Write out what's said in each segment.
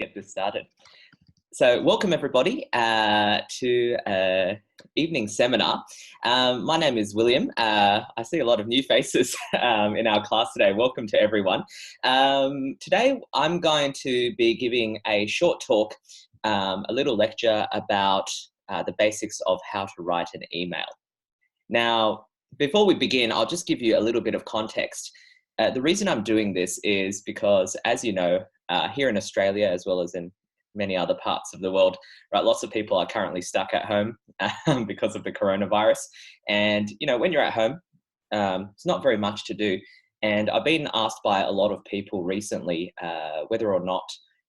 get this started. So welcome everybody to evening seminar. My name is William. I see a lot of new faces in our class today. Welcome to everyone. Today I'm going to be giving a short talk, a little lecture about the basics of how to write an email. Now, before we begin, I'll just give you a little bit of context. The reason I'm doing this is because, as you know, here in Australia, as well as in many other parts of the world, right, lots of people are currently stuck at home because of the coronavirus. And, you know, when you're at home, it's not very much to do. And I've been asked by a lot of people recently whether or not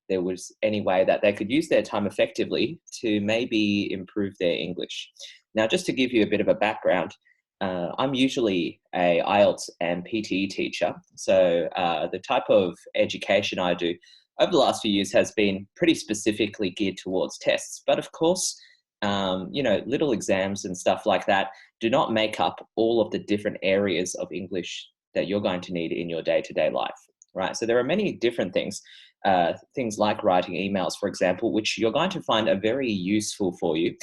there was any way that they could use their time effectively to maybe improve their English. Now, just to give you a bit of a background, I'm usually a IELTS and PTE teacher. So the type of education I do over the last few years has been pretty specifically geared towards tests. But of course, you know, little exams and stuff like that do not make up all of the different areas of English that you're going to need in your day-to-day life, right? So there are many different things, things like writing emails, for example, which you're going to find are very useful for you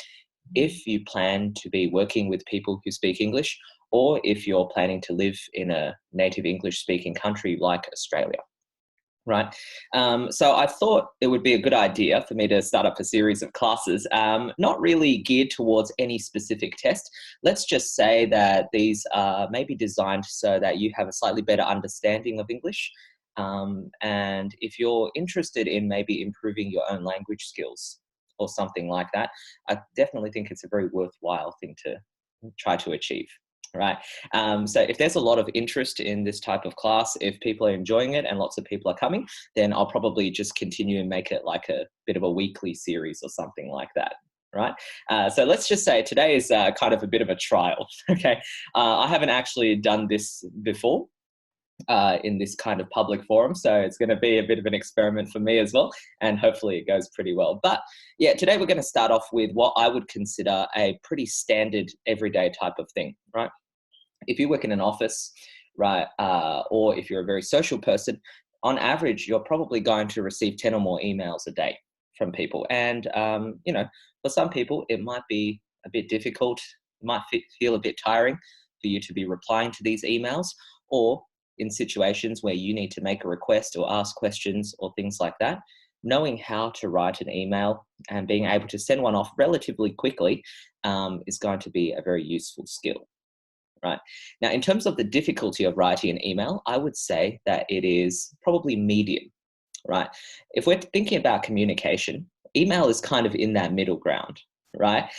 if you plan to be working with people who speak English, or if you're planning to live in a native English-speaking country like Australia, right? So I thought it would be a good idea for me to start up a series of classes, not really geared towards any specific test. Let's just say that these are maybe designed so that you have a slightly better understanding of English. And if you're interested in maybe improving your own language skills, or something like that, I definitely think it's a very worthwhile thing to try to achieve, right? So if there's a lot of interest in this type of class, if people are enjoying it and lots of people are coming, then I'll probably just continue and make it like a bit of a weekly series or something like that, right? So let's just say today is kind of a bit of a trial, okay? I haven't actually done this before. In this kind of public forum. So it's going to be a bit of an experiment for me as well. And hopefully it goes pretty well. But yeah, today we're going to start off with what I would consider a pretty standard everyday type of thing, right? If you work in an office, right, or if you're a very social person, on average, you're probably going to receive 10 or more emails a day from people. And, you know, for some people, it might be a bit difficult. It might feel a bit tiring for you to be replying to these emails, or in situations where you need to make a request or ask questions or things like that, knowing how to write an email and being able to send one off relatively quickly is going to be a very useful skill, right? Now, in terms of the difficulty of writing an email, I would say that it is probably medium, right? If we're thinking about communication, email is kind of in that middle ground, right?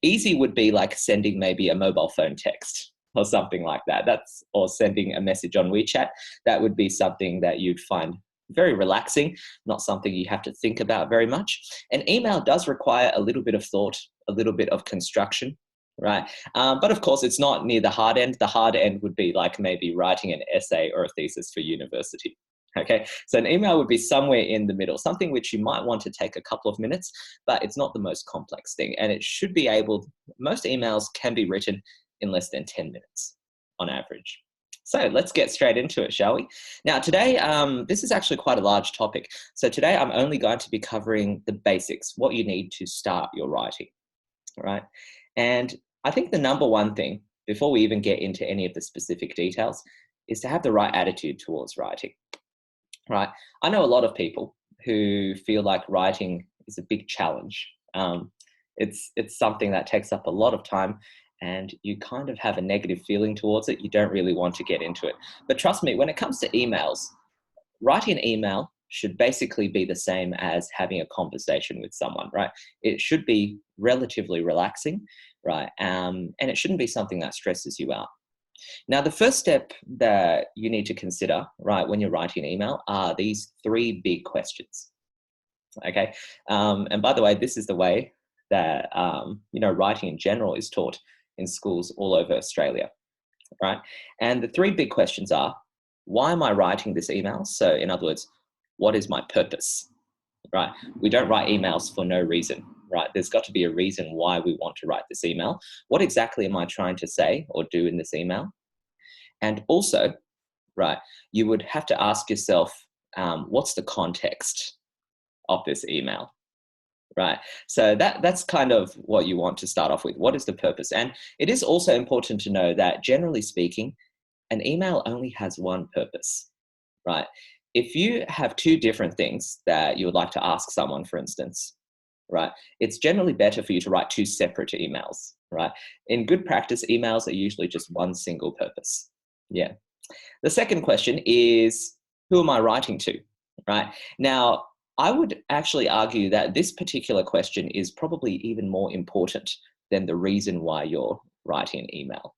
Easy would be like sending maybe a mobile phone text, or something like that. Or sending a message on WeChat. That would be something that you'd find very relaxing, not something you have to think about very much. An email does require a little bit of thought, a little bit of construction, right? But of course, it's not near the hard end. The hard end would be like maybe writing an essay or a thesis for university. Okay, so an email would be somewhere in the middle, something which you might want to take a couple of minutes, but it's not the most complex thing. And it should be most emails can be written in less than 10 minutes on average. So let's get straight into it, shall we? Now today, this is actually quite a large topic. So today I'm only going to be covering the basics, what you need to start your writing, right? And I think the number one thing, before we even get into any of the specific details, is to have the right attitude towards writing, right? I know a lot of people who feel like writing is a big challenge. It's something that takes up a lot of time, and you kind of have a negative feeling towards it. You don't really want to get into it. But trust me, when it comes to emails, writing an email should basically be the same as having a conversation with someone, right? It should be relatively relaxing, right? And it shouldn't be something that stresses you out. Now, the first step that you need to consider, right, when you're writing an email are these 3 big questions, okay? And by the way, this is the way that, you know, writing in general is taught in schools all over Australia, right? And the 3 big questions are, why am I writing this email? So in other words, what is my purpose, right? We don't write emails for no reason, right? There's got to be a reason why we want to write this email. What exactly am I trying to say or do in this email? And also, right, you would have to ask yourself, what's the context of this email? Right. So that's kind of what you want to start off with. What is the purpose? And it is also important to know that generally speaking, an email only has one purpose, right? If you have two different things that you would like to ask someone, for instance, right, it's generally better for you to write two separate emails, right? In good practice, emails are usually just one single purpose. Yeah. The second question is, who am I writing to, right? Now, I would actually argue that this particular question is probably even more important than the reason why you're writing an email.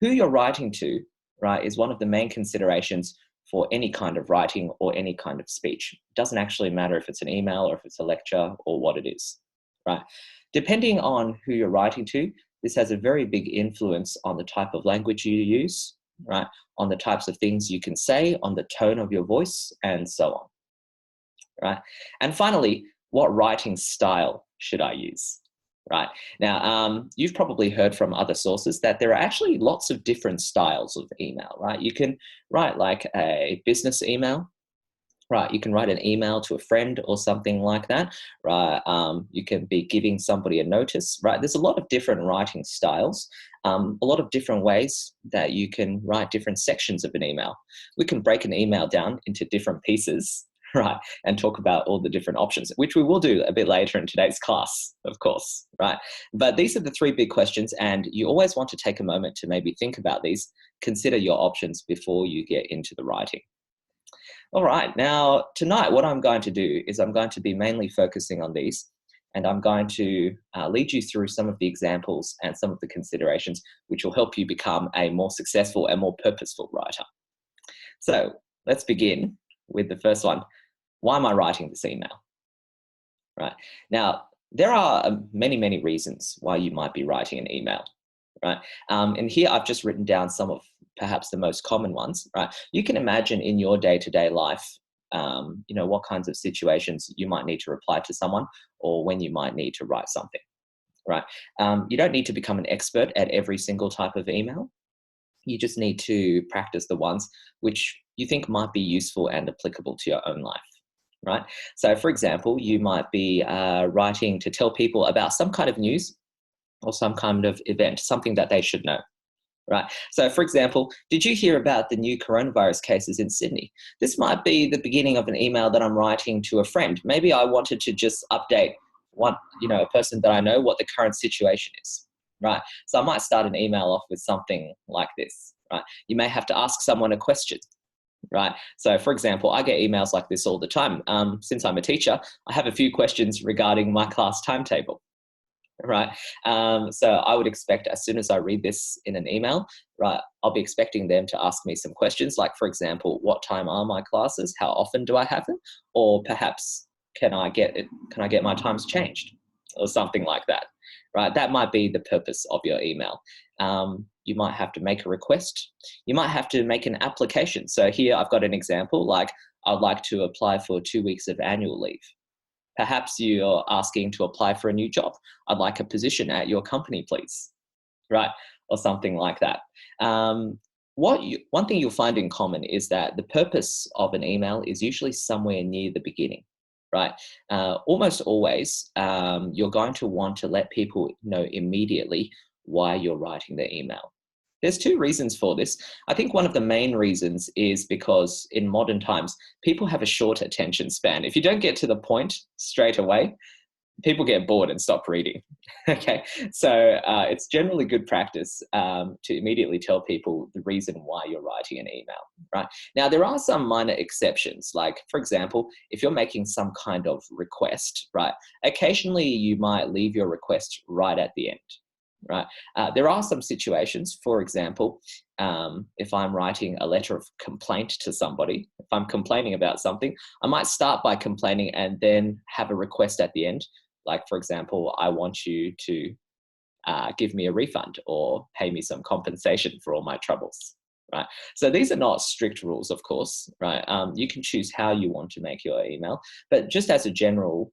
Who you're writing to, right, is one of the main considerations for any kind of writing or any kind of speech. It doesn't actually matter if it's an email or if it's a lecture or what it is, right? Depending on who you're writing to, this has a very big influence on the type of language you use, right? On the types of things you can say, on the tone of your voice, and so on, right? And finally, what writing style should I use? Right. Now, you've probably heard from other sources that there are actually lots of different styles of email, right? You can write like a business email, right? You can write an email to a friend or something like that, right? You can be giving somebody a notice, right? There's a lot of different writing styles, a lot of different ways that you can write different sections of an email. We can break an email down into different pieces, right, and talk about all the different options, which we will do a bit later in today's class, of course, right? But these are the three big questions, and you always want to take a moment to maybe think about these, consider your options before you get into the writing. All right, now tonight what I'm going to do is I'm going to be mainly focusing on these, and I'm going to lead you through some of the examples and some of the considerations which will help you become a more successful and more purposeful writer. So let's begin with the first one. Why am I writing this email? Right. Now, there are many, many reasons why you might be writing an email, right? And here I've just written down some of perhaps the most common ones, right? You can imagine in your day-to-day life, what kinds of situations you might need to reply to someone or when you might need to write something, right? You don't need to become an expert at every single type of email. You just need to practice the ones which you think might be useful and applicable to your own life, right? So for example, you might be writing to tell people about some kind of news or some kind of event, something that they should know, right? So for example, did you hear about the new coronavirus cases in Sydney? This might be the beginning of an email that I'm writing to a friend. Maybe I wanted to just update a person that I know what the current situation is, right? So I might start an email off with something like this, right? You may have to ask someone a question, right? So for example, I get emails like this all the time. Since I'm a teacher, I have a few questions regarding my class timetable, right? So I would expect as soon as I read this in an email, right, I'll be expecting them to ask me some questions like, for example, what time are my classes? How often do I have them? Or perhaps, can I get my times changed? Or something like that, right? That might be the purpose of your email. You might have to make a request. You might have to make an application. So here I've got an example, like I'd like to apply for 2 weeks of annual leave. Perhaps you're asking to apply for a new job. I'd like a position at your company, please, right? Or something like that. One thing you'll find in common is that the purpose of an email is usually somewhere near the beginning, right? Almost always, you're going to want to let people know immediately why you're writing the email. There's two reasons for this. I think one of the main reasons is because in modern times, people have a short attention span. If you don't get to the point straight away, people get bored and stop reading. Okay, so it's generally good practice to immediately tell people the reason why you're writing an email, right? Now, there are some minor exceptions, like, for example, if you're making some kind of request, right? Occasionally, you might leave your request right at the end, right? There are some situations, for example, if I'm writing a letter of complaint to somebody, if I'm complaining about something, I might start by complaining and then have a request at the end. Like, for example, I want you to give me a refund or pay me some compensation for all my troubles, right? So these are not strict rules, of course, right? You can choose how you want to make your email, but just as a general,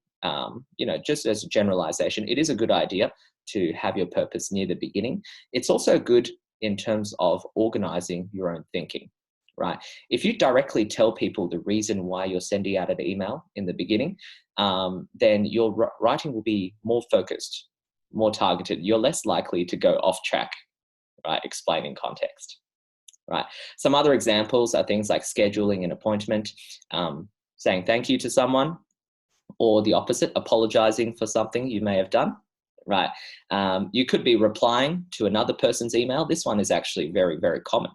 just as a generalization, it is a good idea to have your purpose near the beginning. It's also good in terms of organizing your own thinking, right? If you directly tell people the reason why you're sending out an email in the beginning, then your writing will be more focused, more targeted. You're less likely to go off track, right? Explaining context, right? Some other examples are things like scheduling an appointment, saying thank you to someone, or the opposite, apologizing for something you may have done, right? You could be replying to another person's email. This one is actually very, very common,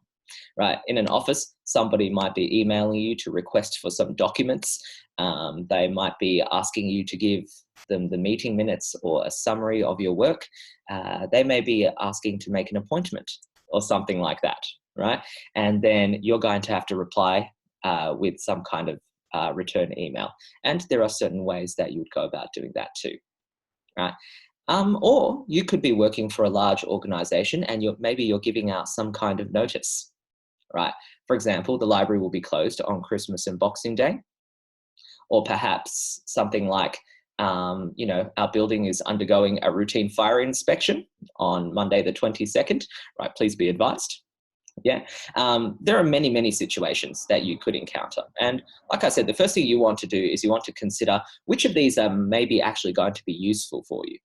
right? In an office, somebody might be emailing you to request for some documents. They might be asking you to give them the meeting minutes or a summary of your work. They may be asking to make an appointment or something like that, right? And then you're going to have to reply with some kind of return email. And there are certain ways that you would go about doing that too, right? Or you could be working for a large organization and maybe you're giving out some kind of notice, right? For example, the library will be closed on Christmas and Boxing Day. Or perhaps something like, our building is undergoing a routine fire inspection on Monday the 22nd, right? Please be advised. Yeah, there are many, many situations that you could encounter. And like I said, the first thing you want to do is you want to consider which of these are maybe actually going to be useful for you,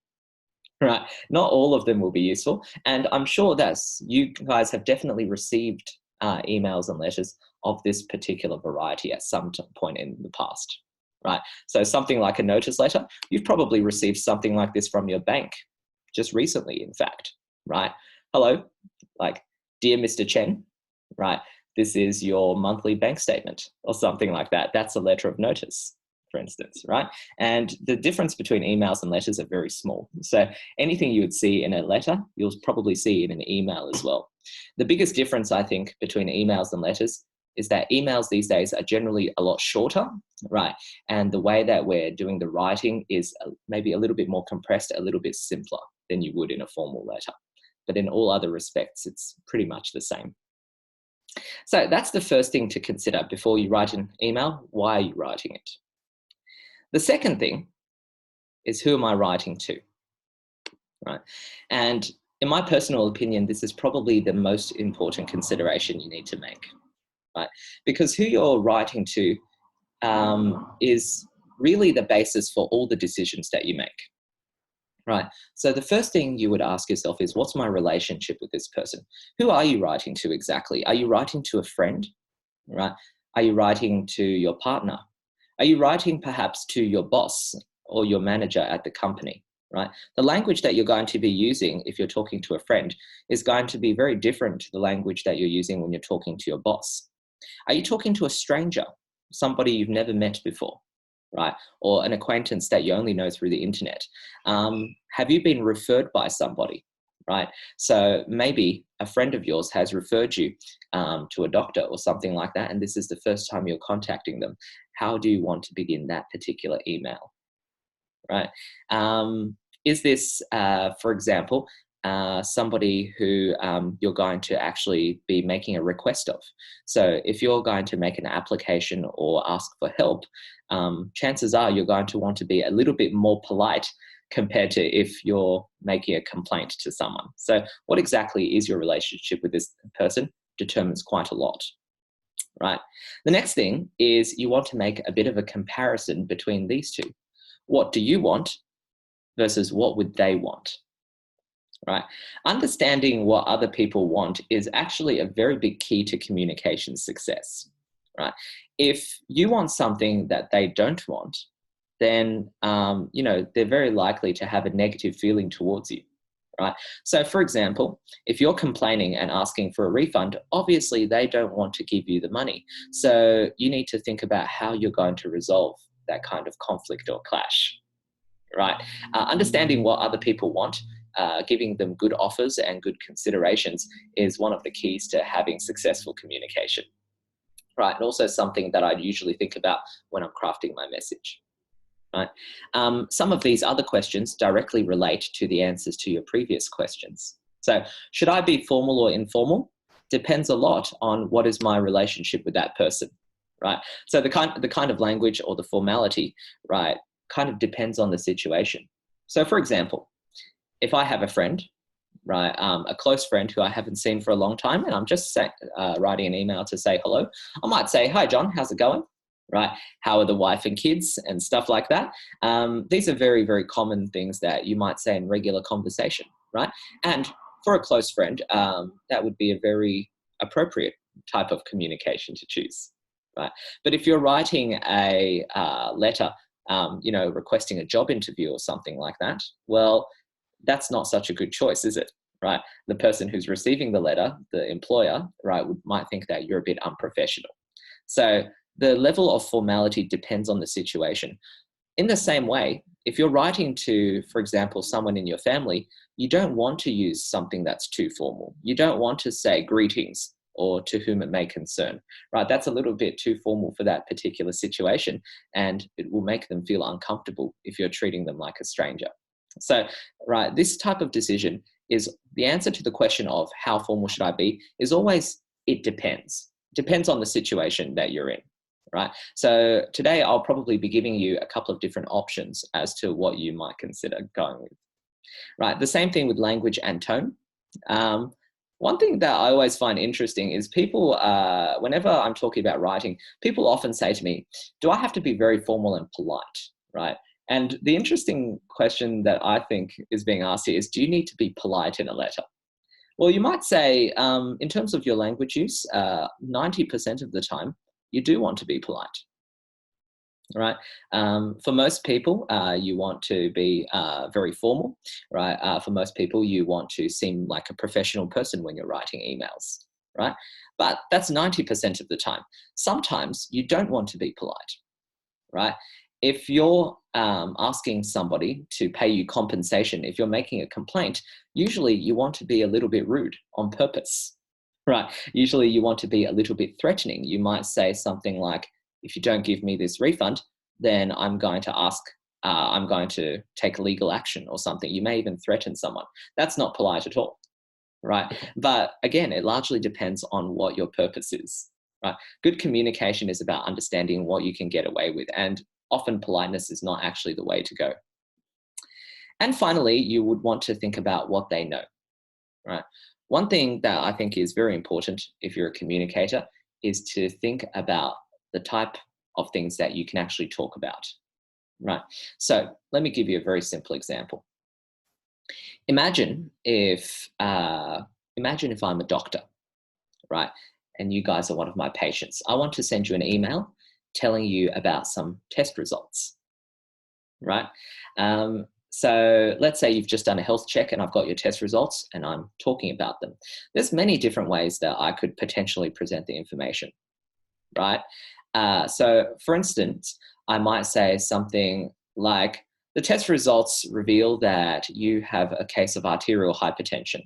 right? Not all of them will be useful. And I'm sure that you guys have definitely received emails and letters of this particular variety at some point in the past, right? So something like a notice letter, you've probably received something like this from your bank just recently, in fact, right? Hello, like, dear Mr. Chen, right? This is your monthly bank statement or something like that. That's a letter of notice, for instance, right? And the difference between emails and letters are very small. So anything you would see in a letter, you'll probably see in an email as well. The biggest difference, I think, between emails and letters is that emails these days are generally a lot shorter, right? And the way that we're doing the writing is maybe a little bit more compressed, a little bit simpler than you would in a formal letter. But in all other respects, it's pretty much the same. So that's the first thing to consider before you write an email. Why are you writing it? The second thing is, who am I writing to, right? And in my personal opinion, this is probably the most important consideration you need to make, right? Because who you're writing to is really the basis for all the decisions that you make. Right. So the first thing you would ask yourself is, what's my relationship with this person? Who are you writing to exactly? Are you writing to a friend? Right. Are you writing to your partner? Are you writing perhaps to your boss or your manager at the company? Right. The language that you're going to be using if you're talking to a friend is going to be very different to the language that you're using when you're talking to your boss. Are you talking to a stranger, somebody you've never met before? Right? Or an acquaintance that you only know through the internet? Have you been referred by somebody, right? So maybe a friend of yours has referred you to a doctor or something like that, and this is the first time you're contacting them. How do you want to begin that particular email, right? Is this, for example, somebody who you're going to actually be making a request of? So if you're going to make an application or ask for help, chances are you're going to want to be a little bit more polite compared to if you're making a complaint to someone. So what exactly is your relationship with this person determines quite a lot, right? The next thing is you want to make a bit of a comparison between these two. What do you want versus what would they want? Right? Understanding what other people want is actually a very big key to communication success, right? If you want something that they don't want, then, they're very likely to have a negative feeling towards you, right? So for example, if you're complaining and asking for a refund, obviously they don't want to give you the money. So you need to think about how you're going to resolve that kind of conflict or clash, right? Understanding what other people want, giving them good offers and good considerations is one of the keys to having successful communication, right? And also something that I usually think about when I'm crafting my message, right? Some of these other questions directly relate to the answers to your previous questions. So should I be formal or informal? Depends a lot on what is my relationship with that person, right? So the kind of language or the formality, right, kind of depends on the situation. So for example, if I have a friend, right, a close friend who I haven't seen for a long time, and I'm just writing an email to say hello, I might say, "Hi, John, how's it going?" right? How are the wife and kids and stuff like that? These are very, very common things that you might say in regular conversation, right? And for a close friend, that would be a very appropriate type of communication to choose, right? But if you're writing a letter, requesting a job interview or something like that, well, that's not such a good choice, is it? Right? The person who's receiving the letter, the employer, right, might think that you're a bit unprofessional. So the level of formality depends on the situation. In the same way, if you're writing to, for example, someone in your family, you don't want to use something that's too formal. You don't want to say greetings or to whom it may concern, right? That's a little bit too formal for that particular situation, and it will make them feel uncomfortable if you're treating them like a stranger. So, right, this type of decision is the answer to the question of how formal should I be is always, it depends. Depends on the situation that you're in, right? So today I'll probably be giving you a couple of different options as to what you might consider going with, right? The same thing with language and tone. One thing that I always find interesting is people, whenever I'm talking about writing, people often say to me, do I have to be very formal and polite, right? And the interesting question that I think is being asked here is, do you need to be polite in a letter? Well, you might say, in terms of your language use, 90% of the time, you do want to be polite, right? For most people, you want to be very formal, right? For most people, you want to seem like a professional person when you're writing emails, right? But that's 90% of the time. Sometimes you don't want to be polite, right? If you're asking somebody to pay you compensation, if you're making a complaint, usually you want to be a little bit rude on purpose, right? Usually you want to be a little bit threatening. You might say something like, if you don't give me this refund, then I'm going to take legal action or something. You may even threaten someone. That's not polite at all, right? But again, it largely depends on what your purpose is, right? Good communication is about understanding what you can get away with, and often politeness is not actually the way to go. And finally, you would want to think about what they know, right? One thing that I think is very important if you're a communicator is to think about the type of things that you can actually talk about, right? So let me give you a very simple example. Imagine if I'm a doctor, right? And you guys are one of my patients. I want to send you an email telling you about some test results, right? So let's say you've just done a health check and I've got your test results and I'm talking about them. There's many different ways that I could potentially present the information, right? So for instance, I might say something like, the test results reveal that you have a case of arterial hypertension.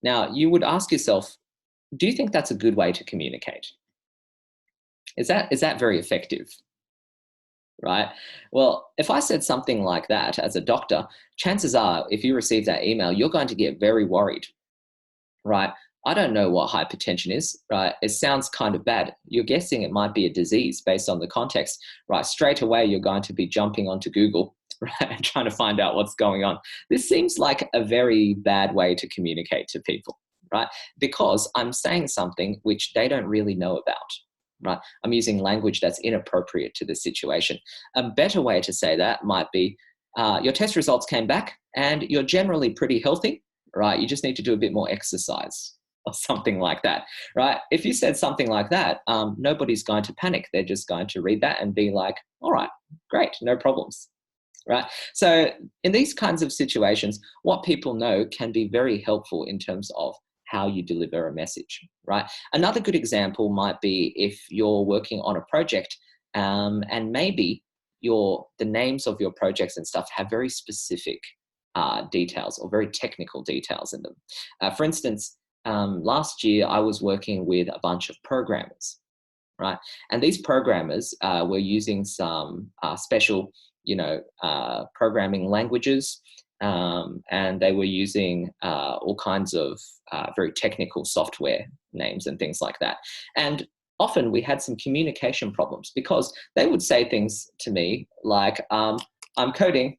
Now, you would ask yourself, do you think that's a good way to communicate? Is that very effective, right? Well, if I said something like that as a doctor, chances are, if you receive that email, you're going to get very worried, right? I don't know what hypertension is, right? It sounds kind of bad. You're guessing it might be a disease based on the context, right? Straight away, you're going to be jumping onto Google, right, and trying to find out what's going on. This seems like a very bad way to communicate to people, right? Because I'm saying something which they don't really know about. Right? I'm using language that's inappropriate to the situation. A better way to say that might be, your test results came back and you're generally pretty healthy, right? You just need to do a bit more exercise or something like that, right? If you said something like that, nobody's going to panic. They're just going to read that and be like, all right, great, no problems, right? So in these kinds of situations, what people know can be very helpful in terms of how you deliver a message, right? Another good example might be if you're working on a project and maybe the names of your projects and stuff have very specific details or very technical details in them. For instance, last year I was working with a bunch of programmers, right? And these programmers were using some special, programming languages, and they were using all kinds of very technical software names and things like that. And often we had some communication problems because they would say things to me like, I'm coding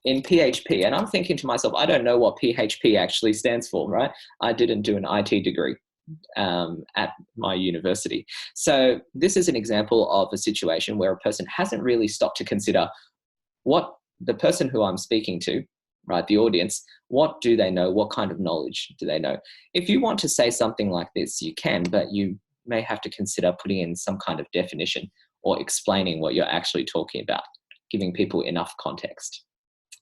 in PHP. And I'm thinking to myself, I don't know what PHP actually stands for, right? I didn't do an IT degree. at my university. So this is an example of a situation where a person hasn't really stopped to consider what the person who I'm speaking to, right, the audience, what do they know? What kind of knowledge do they know? If you want to say something like this, you can, but you may have to consider putting in some kind of definition or explaining what you're actually talking about, giving people enough context,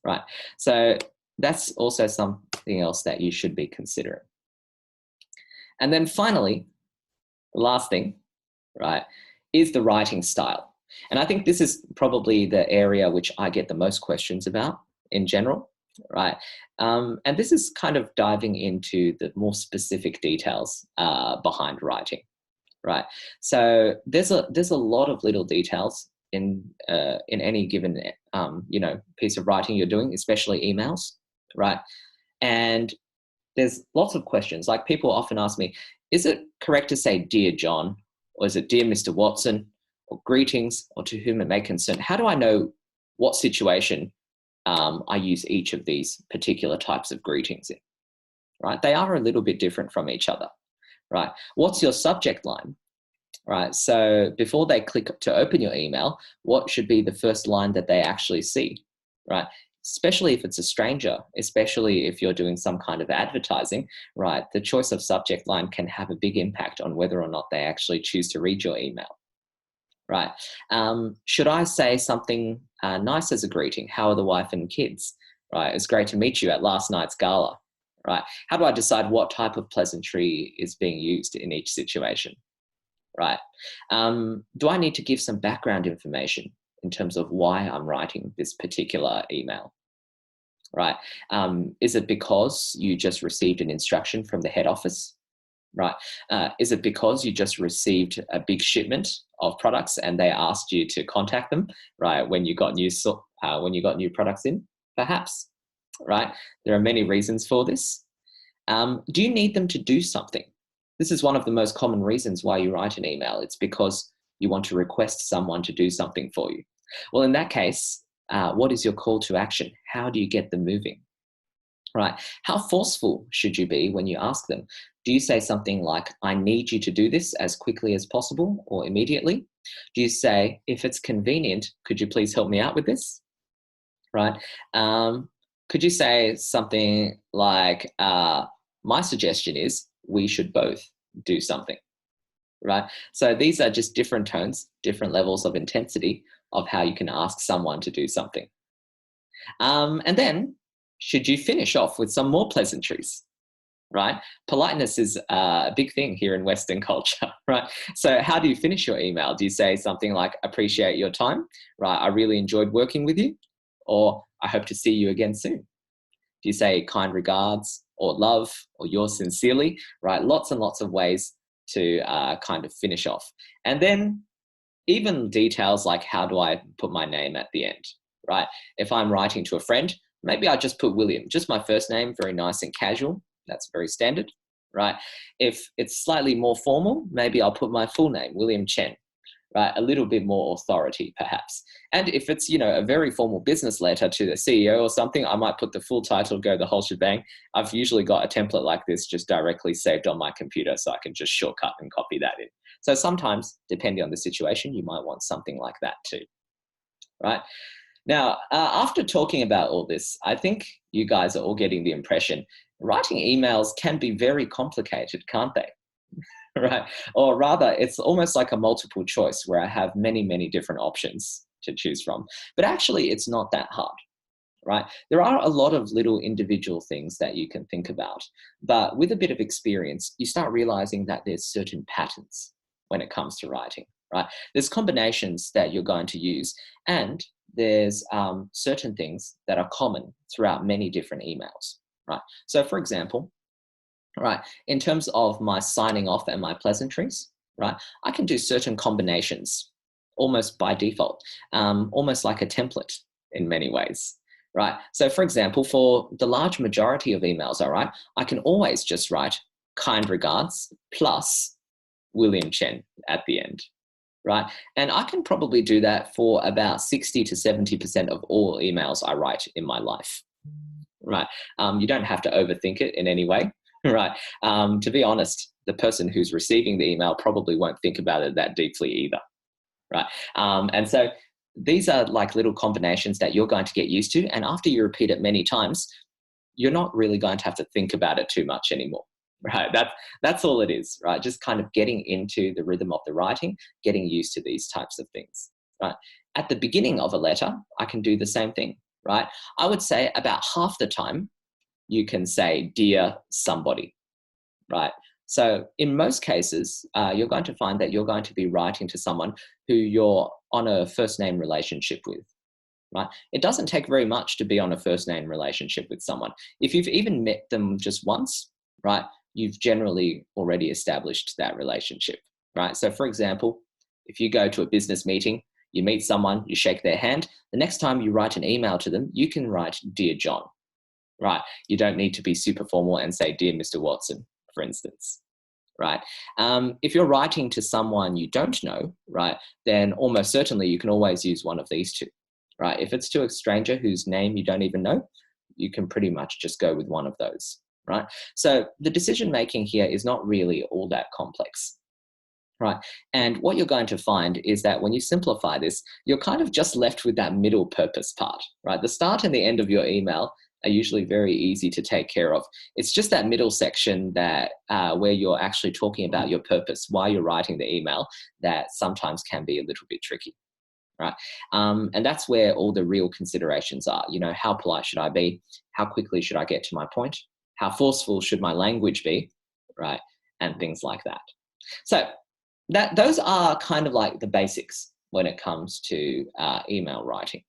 right? So that's also something else that you should be considering. And then finally, the last thing, right, is the writing style. And I think this is probably the area which I get the most questions about in general, right? And this is kind of diving into the more specific details behind writing, right? So there's a lot of little details in any given piece of writing you're doing, especially emails, right? And there's lots of questions. Like, people often ask me, is it correct to say Dear John, or is it Dear Mr. Watson, or greetings, or to whom it may concern? How do I know what situation I use each of these particular types of greetings in, right? They are a little bit different from each other, right? What's your subject line, right? So before they click to open your email, what should be the first line that they actually see, right? Especially if it's a stranger, especially if you're doing some kind of advertising, right? The choice of subject line can have a big impact on whether or not they actually choose to read your email, right? Should I say something nice as a greeting? How are the wife and kids, right? It's great to meet you at last night's gala, right? How do I decide what type of pleasantry is being used in each situation, right? Do I need to give some background information in terms of why I'm writing this particular email, right? Is it because you just received an instruction from the head office, right? Is it because you just received a big shipment of products and they asked you to contact them, right, when you got new products in? Perhaps, right? There are many reasons for this. Do you need them to do something? This is one of the most common reasons why you write an email. It's because you want to request someone to do something for you. Well, in that case, what is your call to action? How do you get them moving, right? How forceful should you be when you ask them? Do you say something like, I need you to do this as quickly as possible or immediately? Do you say, if it's convenient, could you please help me out with this, right? Could you say something like, my suggestion is we should both do something, right? So these are just different tones, different levels of intensity of how you can ask someone to do something. And then, should you finish off with some more pleasantries, right? Politeness is a big thing here in Western culture, right? So how do you finish your email? Do you say something like, appreciate your time, right? I really enjoyed working with you, or I hope to see you again soon. Do you say kind regards, or love, or yours sincerely, right? Lots and lots of ways to kind of finish off. And then even details like, how do I put my name at the end, right? If I'm writing to a friend, maybe I just put William, just my first name, very nice and casual. That's very standard, right? If it's slightly more formal, maybe I'll put my full name, William Chen, right? A little bit more authority, perhaps. And if it's, a very formal business letter to the CEO or something, I might put the full title, go the whole shebang. I've usually got a template like this just directly saved on my computer, so I can just shortcut and copy that in. So sometimes, depending on the situation, you might want something like that too, right? Now, after talking about all this, I think you guys are all getting the impression writing emails can be very complicated, can't they? Right? Or rather, it's almost like a multiple choice where I have many, many different options to choose from. But actually, it's not that hard, right? There are a lot of little individual things that you can think about. But with a bit of experience, you start realizing that there's certain patterns when it comes to writing, right? There's combinations that you're going to use, and there's certain things that are common throughout many different emails, right? So for example, right, in terms of my signing off and my pleasantries, right, I can do certain combinations almost by default, almost like a template in many ways, right? So for example, for the large majority of emails, all right, I can always just write kind regards plus William Chen at the end, right? And I can probably do that for about 60 to 70% of all emails I write in my life, right? You don't have to overthink it in any way, right? To be honest, the person who's receiving the email probably won't think about it that deeply either, right? And so these are like little combinations that you're going to get used to. And after you repeat it many times, you're not really going to have to think about it too much anymore, right? That's all it is, right? Just kind of getting into the rhythm of the writing, getting used to these types of things, right? At the beginning of a letter, I can do the same thing, right? I would say about half the time, you can say, dear somebody, right? So in most cases, you're going to find that you're going to be writing to someone who you're on a first name relationship with, right? It doesn't take very much to be on a first name relationship with someone. If you've even met them just once, right, you've generally already established that relationship, right? So for example, if you go to a business meeting, you meet someone, you shake their hand, the next time you write an email to them, you can write, Dear John, right? You don't need to be super formal and say, Dear Mr. Watson, for instance, right? If you're writing to someone you don't know, right, then almost certainly you can always use one of these two, right? If it's to a stranger whose name you don't even know, you can pretty much just go with one of those, right? So the decision-making here is not really all that complex, right? And what you're going to find is that when you simplify this, you're kind of just left with that middle purpose part, right? The start and the end of your email are usually very easy to take care of. It's just that middle section that where you're actually talking about your purpose, why you're writing the email, that sometimes can be a little bit tricky, right? And that's where all the real considerations are. You know, how polite should I be? How quickly should I get to my point? How forceful should my language be, right? And things like that. So those are kind of like the basics when it comes to email writing.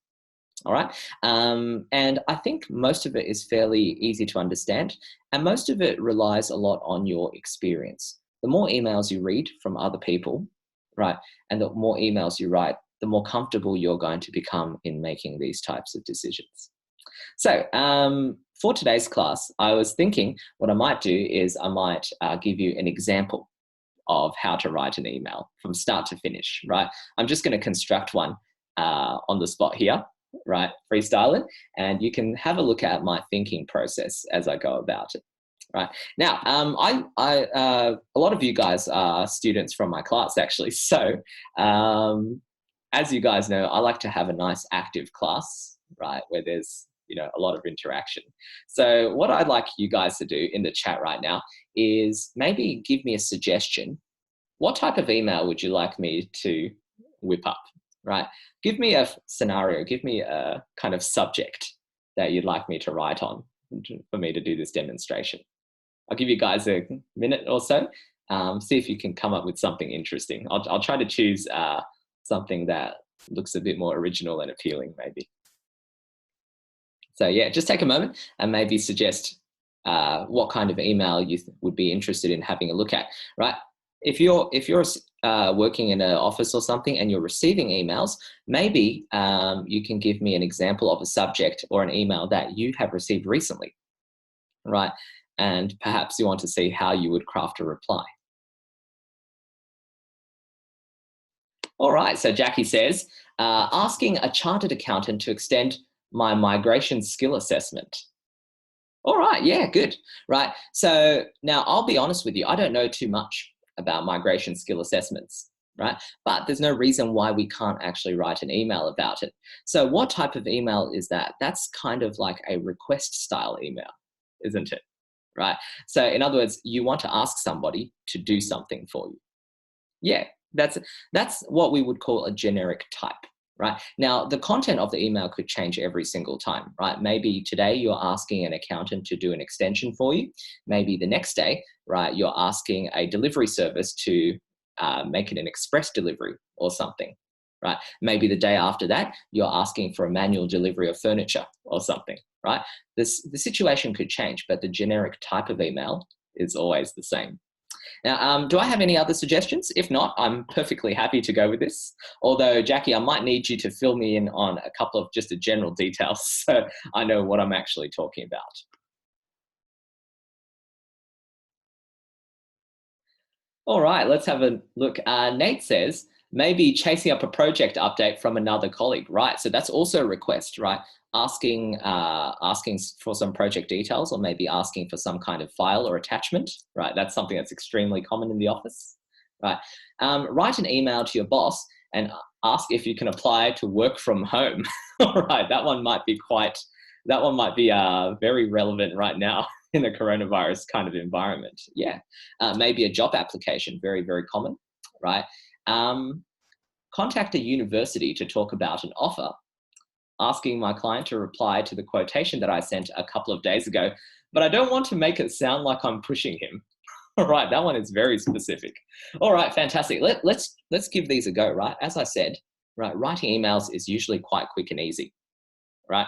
All right. And I think most of it is fairly easy to understand, and most of it relies a lot on your experience. The more emails you read from other people, right, and the more emails you write, the more comfortable you're going to become in making these types of decisions. So for today's class, I was thinking what I might do is I might give you an example of how to write an email from start to finish, right? I'm just going to construct one on the spot here, right? Freestyle it, and you can have a look at my thinking process as I go about it. Right now, a lot of you guys are students from my class, actually. So, as you guys know, I like to have a nice active class, right, where there's a lot of interaction. So, what I'd like you guys to do in the chat right now is maybe give me a suggestion. What type of email would you like me to whip up? Right? Give me a scenario, give me a kind of subject that you'd like me to write on for me to do this demonstration. I'll give you guys a minute or so, see if you can come up with something interesting. I'll try to choose something that looks a bit more original and appealing, maybe. So yeah, just take a moment and maybe suggest what kind of email you would be interested in having a look at, right? If you're working in an office or something and you're receiving emails, maybe you can give me an example of a subject or an email that you have received recently, right? And perhaps you want to see how you would craft a reply. All right, so Jackie says, asking a chartered accountant to extend my migration skill assessment. All right, yeah, good, right? So now I'll be honest with you, I don't know too much about migration skill assessments, right? But there's no reason why we can't actually write an email about it. So what type of email is that? That's kind of like a request style email, isn't it? Right? So in other words, you want to ask somebody to do something for you. Yeah, that's what we would call a generic type, right? Now, the content of the email could change every single time, right? Maybe today you're asking an accountant to do an extension for you. Maybe the next day, right, you're asking a delivery service to make it an express delivery or something, right? Maybe the day after that, you're asking for a manual delivery of furniture or something, right? The situation could change, but the generic type of email is always the same. Now, do I have any other suggestions? If not, I'm perfectly happy to go with this. Although, Jackie, I might need you to fill me in on a couple of just the general details so I know what I'm actually talking about. All right, let's have a look. Nate says, Maybe chasing up a project update from another colleague, right? So that's also a request, right? Asking for some project details, or maybe asking for some kind of file or attachment, right? That's something that's extremely common in the office, right? Write an email to your boss and ask if you can apply to work from home. All right, that one might be very relevant right now in the coronavirus kind of environment. Yeah, maybe a job application, very, very common, right? Contact a university to talk about an offer. Asking my client to reply to the quotation that I sent a couple of days ago, but I don't want to make it sound like I'm pushing him. All right, that one is very specific. All right, fantastic. Let's give these a go, right? As I said, right, writing emails is usually quite quick and easy, right?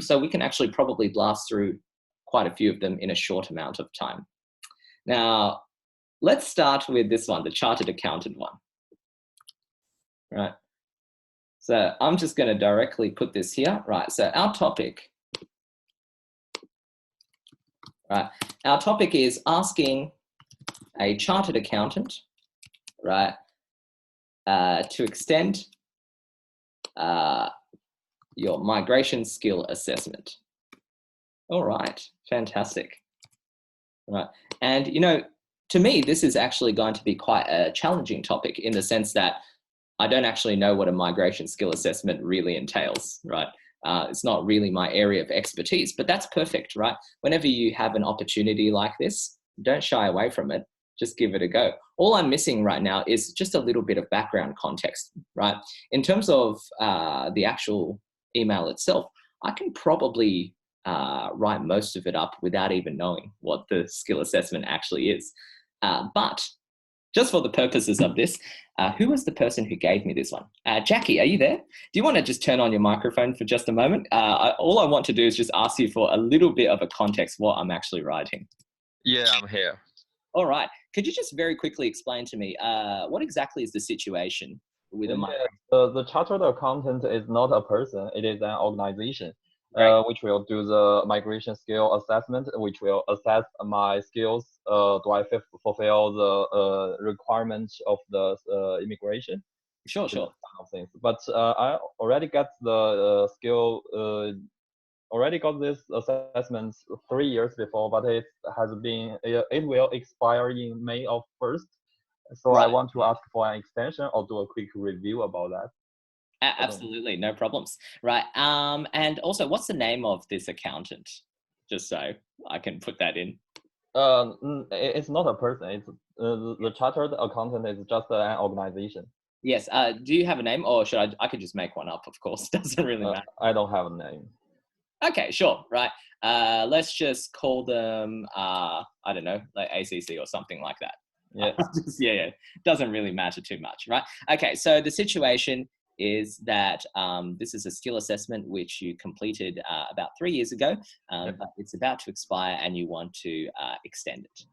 So we can actually probably blast through quite a few of them in a short amount of time. Now, let's start with this one, the chartered accountant one, right? So I'm just going to directly put this here, right? So our topic, right? Our topic is asking a chartered accountant, right, to extend your migration skill assessment. All right, fantastic. Right, and you know, to me, this is actually going to be quite a challenging topic in the sense that I don't actually know what a migration skill assessment really entails, right? It's not really my area of expertise, but that's perfect, right? Whenever you have an opportunity like this, don't shy away from it. Just give it a go. All I'm missing right now is just a little bit of background context, right? In terms of the actual email itself, I can probably write most of it up without even knowing what the skill assessment actually is. But just for the purposes of this, who was the person who gave me this one? Jackie, are you there? Do you want to just turn on your microphone for just a moment? All I want to do is just ask you for a little bit of a context what I'm actually writing. Yeah, I'm here. All right. Could you just very quickly explain to me what exactly is the situation with a migration? The chartered accountant is not a person, it is an organization. Right. Which will do the migration skill assessment, which will assess my skills. Do I fulfill the requirements of the immigration? Sure. Kind of things. But I already got the skill. Already got this assessment 3 years before, but it will expire in May of 1st. So Right. I want to ask for an extension or do a quick review about that. Absolutely, no problems. Right. And also, what's the name of this accountant? Just so I can put that in. It's not a person. It's the chartered accountant is just an organization. Yes. Do you have a name, or should I could just make one up? Of course, doesn't really matter. I don't have a name. Okay, sure. Right. Let's just call them. I don't know, like ACC or something like that. Yeah. Yeah. Doesn't really matter too much, right? Okay. So the situation is that this is a skill assessment which you completed about 3 years ago, but it's about to expire and you want to extend it.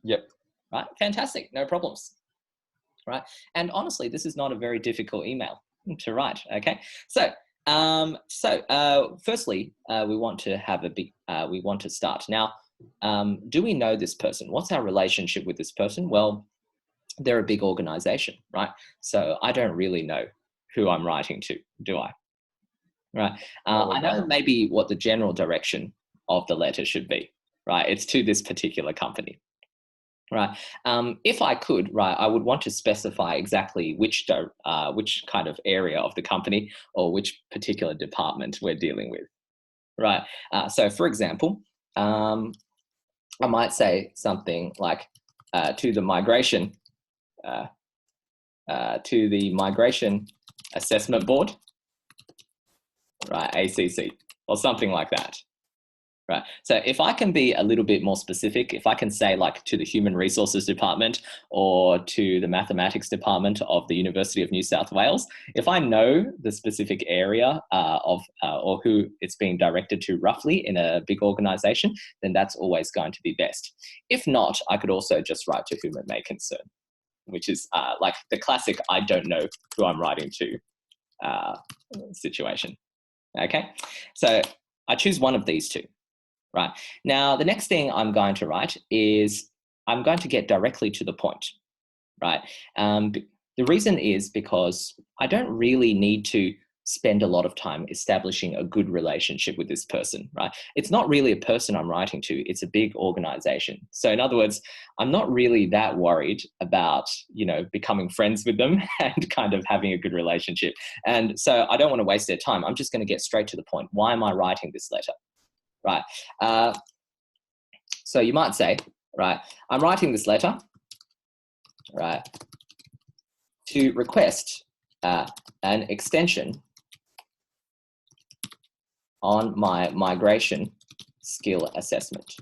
Yep. Right, fantastic, no problems. Right, and honestly, this is not a very difficult email to write. Okay, so firstly, we want to start now. Do we know this person? What's our relationship with this person? Well, they're a big organization, right? So I don't really know who I'm writing to, do I? Right. I know maybe what the general direction of the letter should be, right? It's to this particular company, right? If I could, right, I would want to specify exactly which kind of area of the company or which particular department we're dealing with, right? So for example, I might say something like to the migration assessment board, right, ACC, or something like that, right? So if I can be a little bit more specific, if I can say like to the human resources department or to the mathematics department of the University of New South Wales, if I know the specific area or who it's being directed to roughly in a big organization, then that's always going to be best. If not, I could also just write to whom it may concern, which is like the classic I don't know who I'm writing to situation. Okay, so I choose one of these two, right? Now, the next thing I'm going to write is I'm going to get directly to the point, right? The reason is because I don't really need to spend a lot of time establishing a good relationship with this person, right? It's not really a person I'm writing to, it's a big organization. So in other words, I'm not really that worried about, becoming friends with them and kind of having a good relationship. And so I don't want to waste their time. I'm just going to get straight to the point. Why am I writing this letter, right? So you might say, right, I'm writing this letter, right, to request an extension on my migration skill assessment.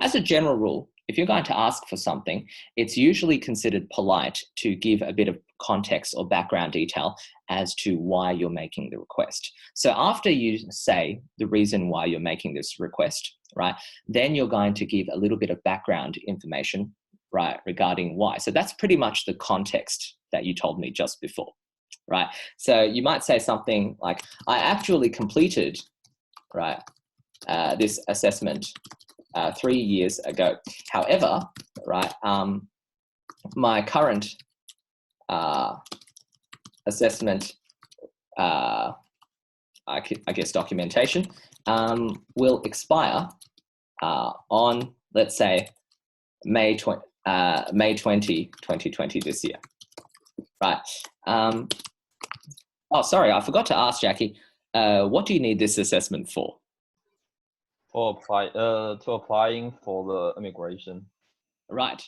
As a general rule, if you're going to ask for something, it's usually considered polite to give a bit of context or background detail as to why you're making the request. So after you say the reason why you're making this request, right, then you're going to give a little bit of background information, right, regarding why. So that's pretty much the context that you told me just before, right? So you might say something like, I actually completed, right, this assessment 3 years ago. However, right, my current assessment, I guess documentation, will expire on, let's say, May 20, 2020 this year, right? Oh, sorry, I forgot to ask Jackie, what do you need this assessment for? For applying for the immigration. Right.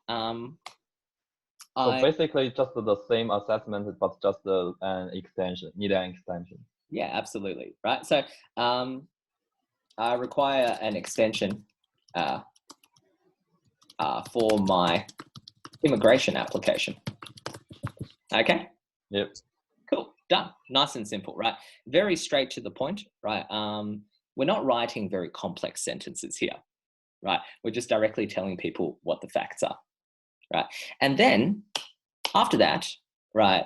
So basically just the same assessment, but just an extension, need an extension. Yeah, absolutely. Right. So I require an extension for my immigration application. Okay. Yep. Cool. Done. Nice and simple, right? Very straight to the point, right? We're not writing very complex sentences here, right? We're just directly telling people what the facts are, right? And then after that, right,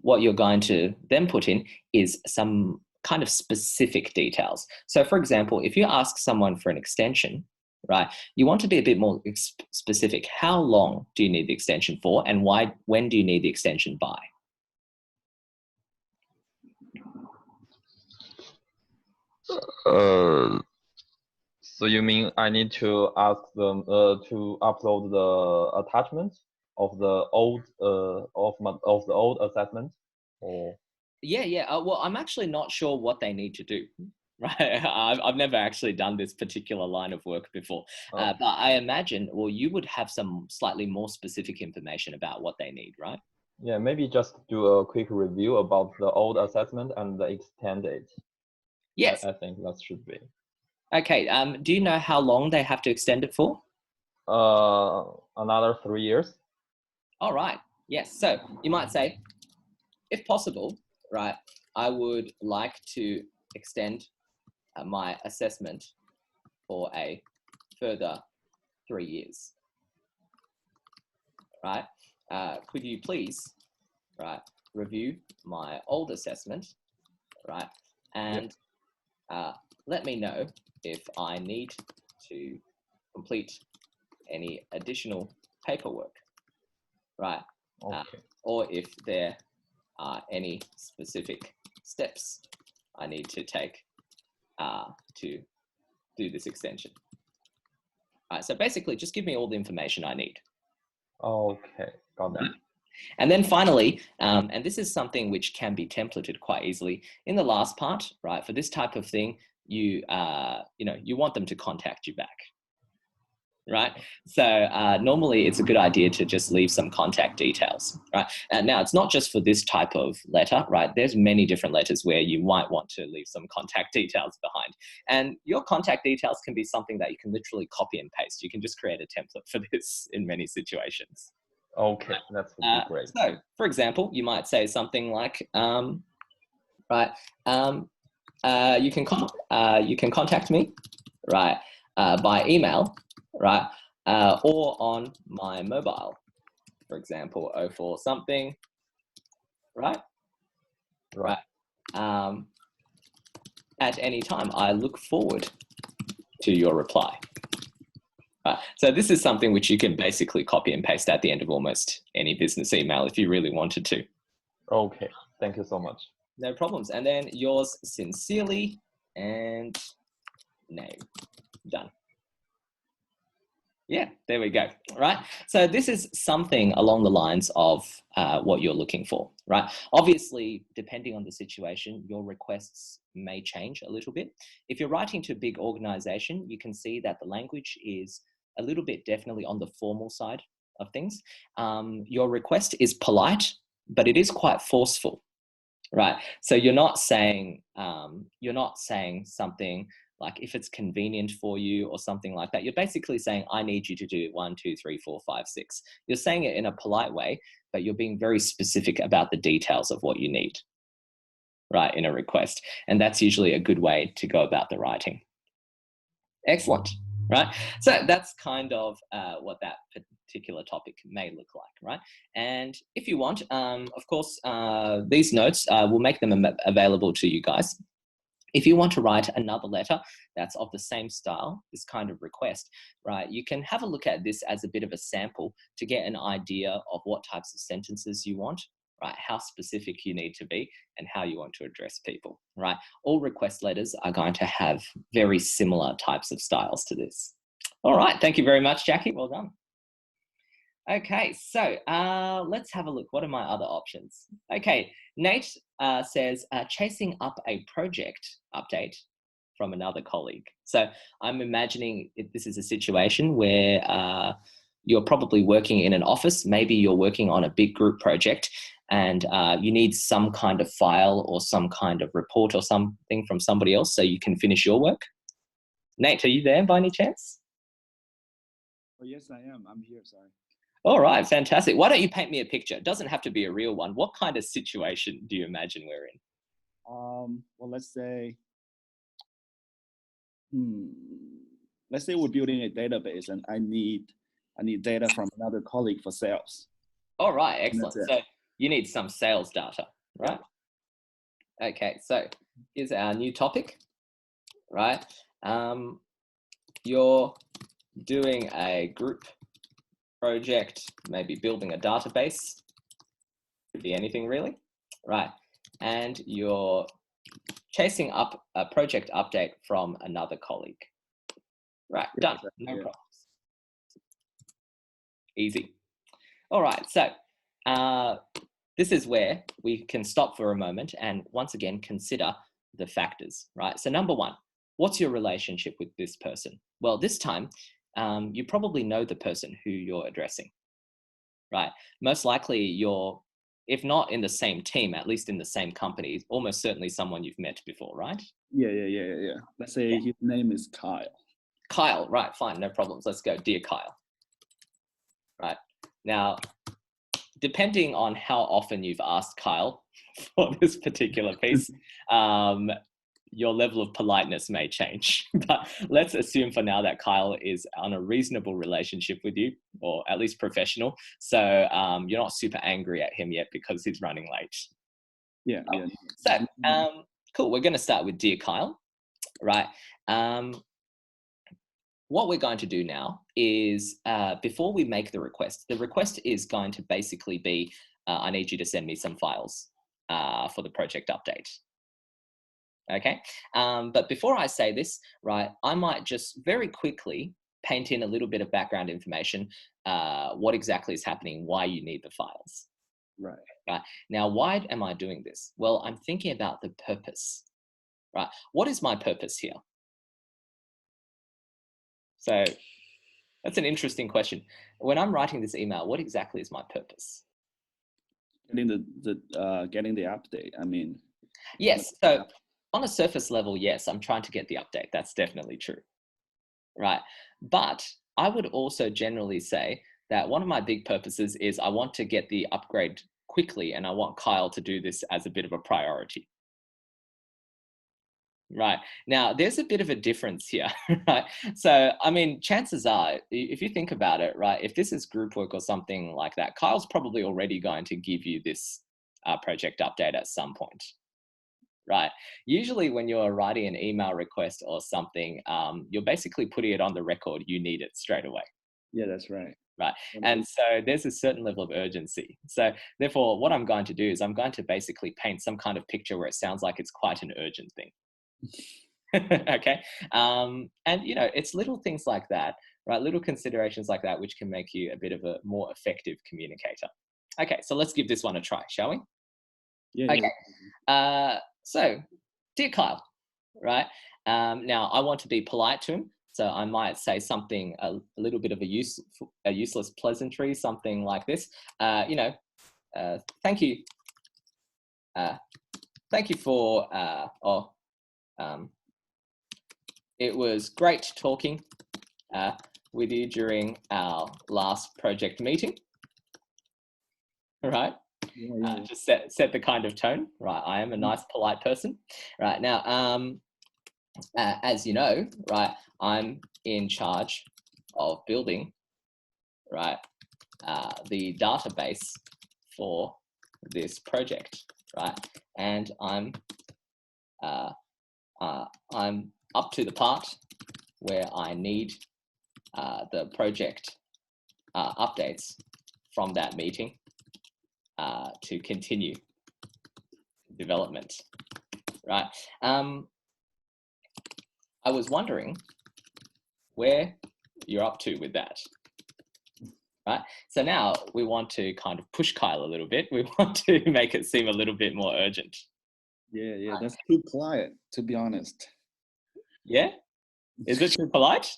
what you're going to then put in is some kind of specific details. So for example, if you ask someone for an extension, right, you want to be a bit more specific. How long do you need the extension for, and why? When do you need the extension by? So you mean I need to ask them to upload the attachment of the old of the old assessment, or? Yeah. Well, I'm actually not sure what they need to do. Right, I've never actually done this particular line of work before, but I imagine, well, you would have some slightly more specific information about what they need, right? Yeah, maybe just do a quick review about the old assessment and the extended. Yes. I think that should be. Okay, do you know how long they have to extend it for? Another 3 years. All right, yes. So you might say, if possible, right, I would like to extend my assessment for a further 3 years, right? Could you please, right, review my old assessment, right, and let me know if I need to complete any additional paperwork, right? Okay. Or if there are any specific steps I need to take to do this extension. All right, so basically just give me all the information I need. Okay, got that. And then finally, and this is something which can be templated quite easily, in the last part, right, for this type of thing, you want them to contact you back, right? So normally it's a good idea to just leave some contact details, right? And now it's not just for this type of letter, right? There's many different letters where you might want to leave some contact details behind. And your contact details can be something that you can literally copy and paste. You can just create a template for this in many situations. Okay, that's great. So, for example, you might say something like, you can contact me, right, by email, right, or on my mobile, for example, 04 something, right, at any time. I look forward to your reply. So this is something which you can basically copy and paste at the end of almost any business email if you really wanted to. Okay, thank you so much. No problems. And then yours sincerely and name. Done. Yeah, there we go, right? So this is something along the lines of what you're looking for, right? Obviously, depending on the situation, your requests may change a little bit. If you're writing to a big organization, you can see that the language is a little bit definitely on the formal side of things. Your request is polite, but it is quite forceful, right? So you're not saying something like if it's convenient for you or something like that. You're basically saying, I need you to do 1, 2, 3, 4, 5, 6. You're saying it in a polite way, but you're being very specific about the details of what you need, right, in a request. And that's usually a good way to go about the writing. Excellent, right? So that's kind of what that particular topic may look like, right? And if you want, of course, these notes, we'll make them available to you guys. If you want to write another letter that's of the same style, this kind of request, right, you can have a look at this as a bit of a sample to get an idea of what types of sentences you want, right, how specific you need to be, and how you want to address people, right? All request letters are going to have very similar types of styles to this. All right, thank you very much, Jackie. Well done. Okay, so let's have a look. What are my other options? Okay, Nate says, chasing up a project update from another colleague. So I'm imagining this is a situation where you're probably working in an office. Maybe you're working on a big group project and you need some kind of file or some kind of report or something from somebody else so you can finish your work. Nate, are you there by any chance? Oh, yes, I am. I'm here, sorry. All right, fantastic. Why don't you paint me a picture? It doesn't have to be a real one. What kind of situation do you imagine we're in? Well, let's say we're building a database and I need data from another colleague for sales. All right, excellent. So you need some sales data, right? Yeah. Okay, so here's our new topic, right? You're doing a group project, maybe building a database, could be anything really, right? And you're chasing up a project update from another colleague. Right, done, no problems. Easy. All right, so this is where we can stop for a moment and once again consider the factors, right? So number one, what's your relationship with this person? Well, this time, you probably know the person who you're addressing, right? Most likely you're, if not in the same team, at least in the same company, almost certainly someone you've met before, right? Yeah. Let's say his name is Kyle. Kyle, right, fine, no problems. Let's go, dear Kyle. Right, now, depending on how often you've asked Kyle for this particular piece, your level of politeness may change. But let's assume for now that Kyle is on a reasonable relationship with you, or at least professional. So you're not super angry at him yet because he's running late. Yeah. So cool, we're going to start with dear Kyle, right? What we're going to do now is before we make the request is going to basically be, I need you to send me some files for the project update. Okay, but before I say this, right, I might just very quickly paint in a little bit of background information, what exactly is happening, why you need the files. Right. Now, why am I doing this? Well, I'm thinking about the purpose, right? What is my purpose here? So that's an interesting question. When I'm writing this email, what exactly is my purpose? Getting the update. I mean. Yes. So on a surface level, yes, I'm trying to get the update. That's definitely true. Right. But I would also generally say that one of my big purposes is I want to get the upgrade quickly and I want Kyle to do this as a bit of a priority. Right. Now, there's a bit of a difference here, right? So, I mean, chances are, if you think about it, right, if this is group work or something like that, Kyle's probably already going to give you this project update at some point, right? Usually when you're writing an email request or something, you're basically putting it on the record. You need it straight away. Yeah, that's right. Right. And so there's a certain level of urgency. So therefore, what I'm going to do is I'm going to basically paint some kind of picture where it sounds like it's quite an urgent thing. Okay. And, it's little things like that, right? Little considerations like that, which can make you a bit of a more effective communicator. Okay. So let's give this one a try, shall we? Yeah. Okay. Yeah. So, dear Kyle, right? Now, I want to be polite to him. So I might say something, a little bit of a useless pleasantry, something like this. Thank you. Thank you for, it was great talking with you during our last project meeting. Right? Yeah. Just set the kind of tone. Right? I am a nice, polite person. Right? Now, as you know, right, I'm in charge of building, right, the database for this project, right, and I'm up to the part where I need the project updates from that meeting to continue development, right? I was wondering where you're up to with that, right? So now we want to kind of push Kyle a little bit. We want to make it seem a little bit more urgent. Yeah. That's too polite, to be honest. Yeah? Is it too polite?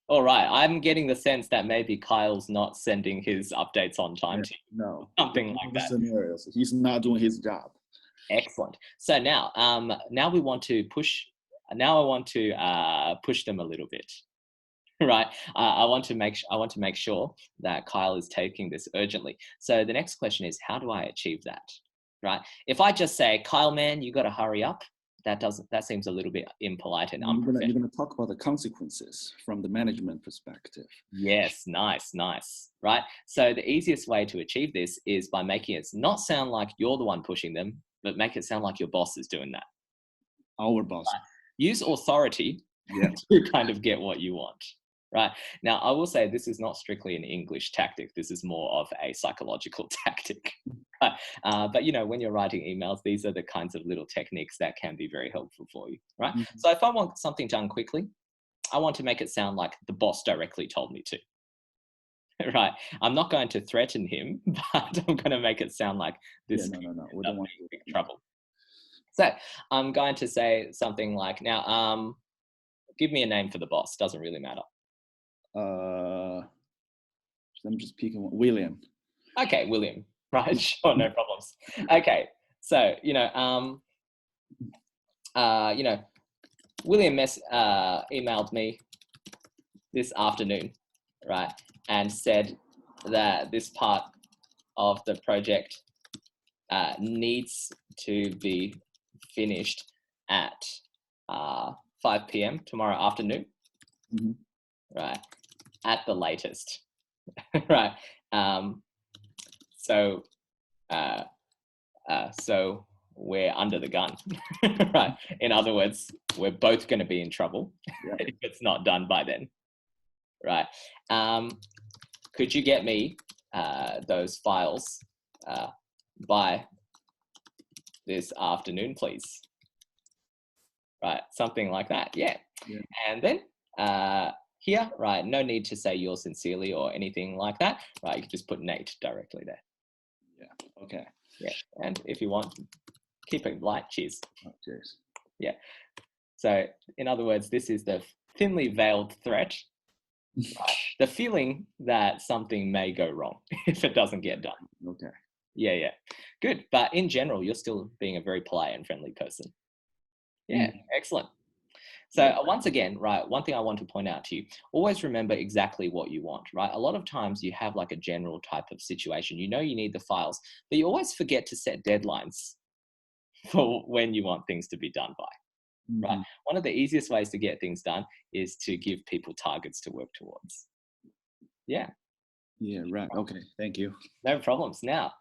All right. I'm getting the sense that maybe Kyle's not sending his updates on time to you. No. Something like that. Scenarios. He's not doing his job. Excellent. So now we want to push. Now I want to push them a little bit, right? I want to make sure that Kyle is taking this urgently. So the next question is, how do I achieve that, right? If I just say, Kyle, man, you got to hurry up, that seems a little bit impolite and unprofessional. You're going to talk about the consequences from the management perspective. Yes, nice, right? So the easiest way to achieve this is by making it not sound like you're the one pushing them, but make it sound like your boss is doing that. Our boss. Right? Use authority to kind of get what you want, right? Now, I will say this is not strictly an English tactic. This is more of a psychological tactic. But when you're writing emails, these are the kinds of little techniques that can be very helpful for you, right? Mm-hmm. So if I want something done quickly, I want to make it sound like the boss directly told me to, right? I'm not going to threaten him, but I'm going to make it sound like this. No. We don't want big trouble. So I'm going to say something like, now, give me a name for the boss. Doesn't really matter. I'm just picking one. William. Okay, William. Right, sure, no problems. Okay, so William emailed me this afternoon, right, and said that this part of the project needs to be finished at 5 p.m. tomorrow afternoon, right, at the latest, right. So we're under the gun, right? In other words, we're both going to be in trouble if it's not done by then, right? Could you get me those files by this afternoon, please? Right, something like that, yeah. And then here, right, no need to say yours sincerely or anything like that, right? You can just put Nate directly there. Yeah, okay. Yeah, and if you want, keep it light, cheers. Oh, cheers. Yeah. So, in other words, this is the thinly veiled threat, right? The feeling that something may go wrong if it doesn't get done. Okay. Yeah. Good. But in general, you're still being a very polite and friendly person. Yeah, excellent. So once again, right, one thing I want to point out to you, always remember exactly what you want, right? A lot of times you have like a general type of situation. You know you need the files, but you always forget to set deadlines for when you want things to be done by, right? One of the easiest ways to get things done is to give people targets to work towards. Yeah. Yeah, right. Okay, thank you. No problems. Now,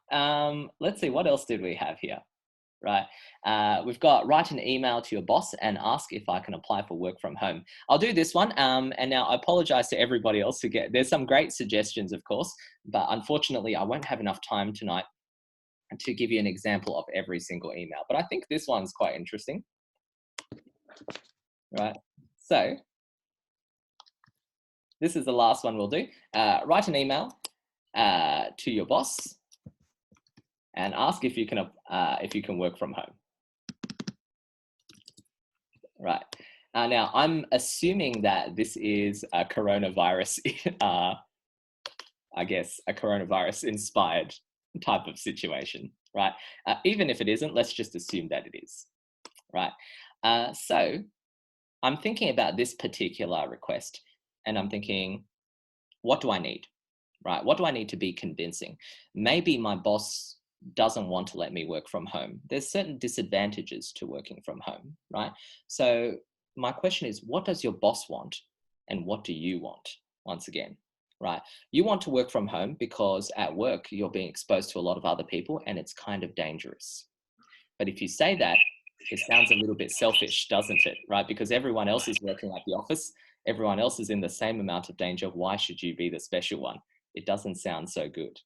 let's see, what else did we have here? right? We've got write an email to your boss and ask if I can apply for work from home. I'll do this one. And now I apologize to everybody else who there's some great suggestions, of course, but unfortunately I won't have enough time tonight to give you an example of every single email. But I think this one's quite interesting, right? So this is the last one we'll do. Write an email to your boss and ask if you can work from home. Right. Now, I'm assuming that this is a coronavirus, I guess, a coronavirus-inspired type of situation, right? Even if it isn't, let's just assume that it is, right? So I'm thinking about this particular request, and I'm thinking, what do I need, right? What do I need to be convincing? Maybe my boss doesn't want to let me work from home. There's certain disadvantages to working from home, right? So my question is, what does your boss want and what do you want? Once again, right? You want to work from home because at work you're being exposed to a lot of other people and it's kind of dangerous. But if you say that, it sounds a little bit selfish, doesn't it? Right? Because everyone else is working at the office. Everyone else is in the same amount of danger. Why should you be the special one? It doesn't sound so good.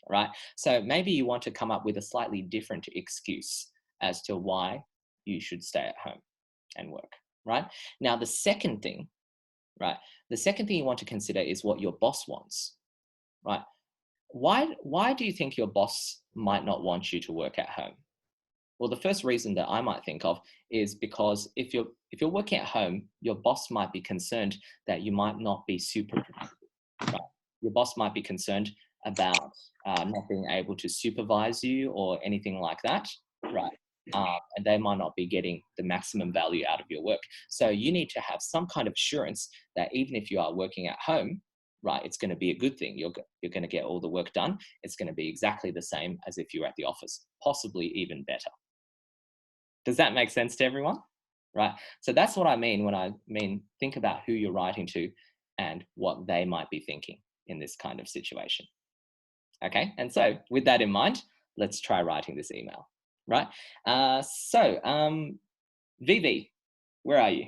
Right? So maybe you want to come up with a slightly different excuse as to why you should stay at home and work, right? Now, the second thing, right? The second thing you want to consider is what your boss wants, right? Why do you think your boss might not want you to work at home? Well, the first reason that I might think of is because if you're working at home, your boss might be concerned that you might not be super productive, right? Your boss might be concerned about not being able to supervise you or anything like that, right? And they might not be getting the maximum value out of your work. So you need to have some kind of assurance that even if you are working at home, right, it's going to be a good thing. You're going to get all the work done. It's going to be exactly the same as if you were at the office, possibly even better. Does that make sense to everyone? Right? So that's what I mean when I mean think about who you're writing to and what they might be thinking in this kind of situation. Okay, and so with that in mind, let's try writing this email, right? Vivi, where are you?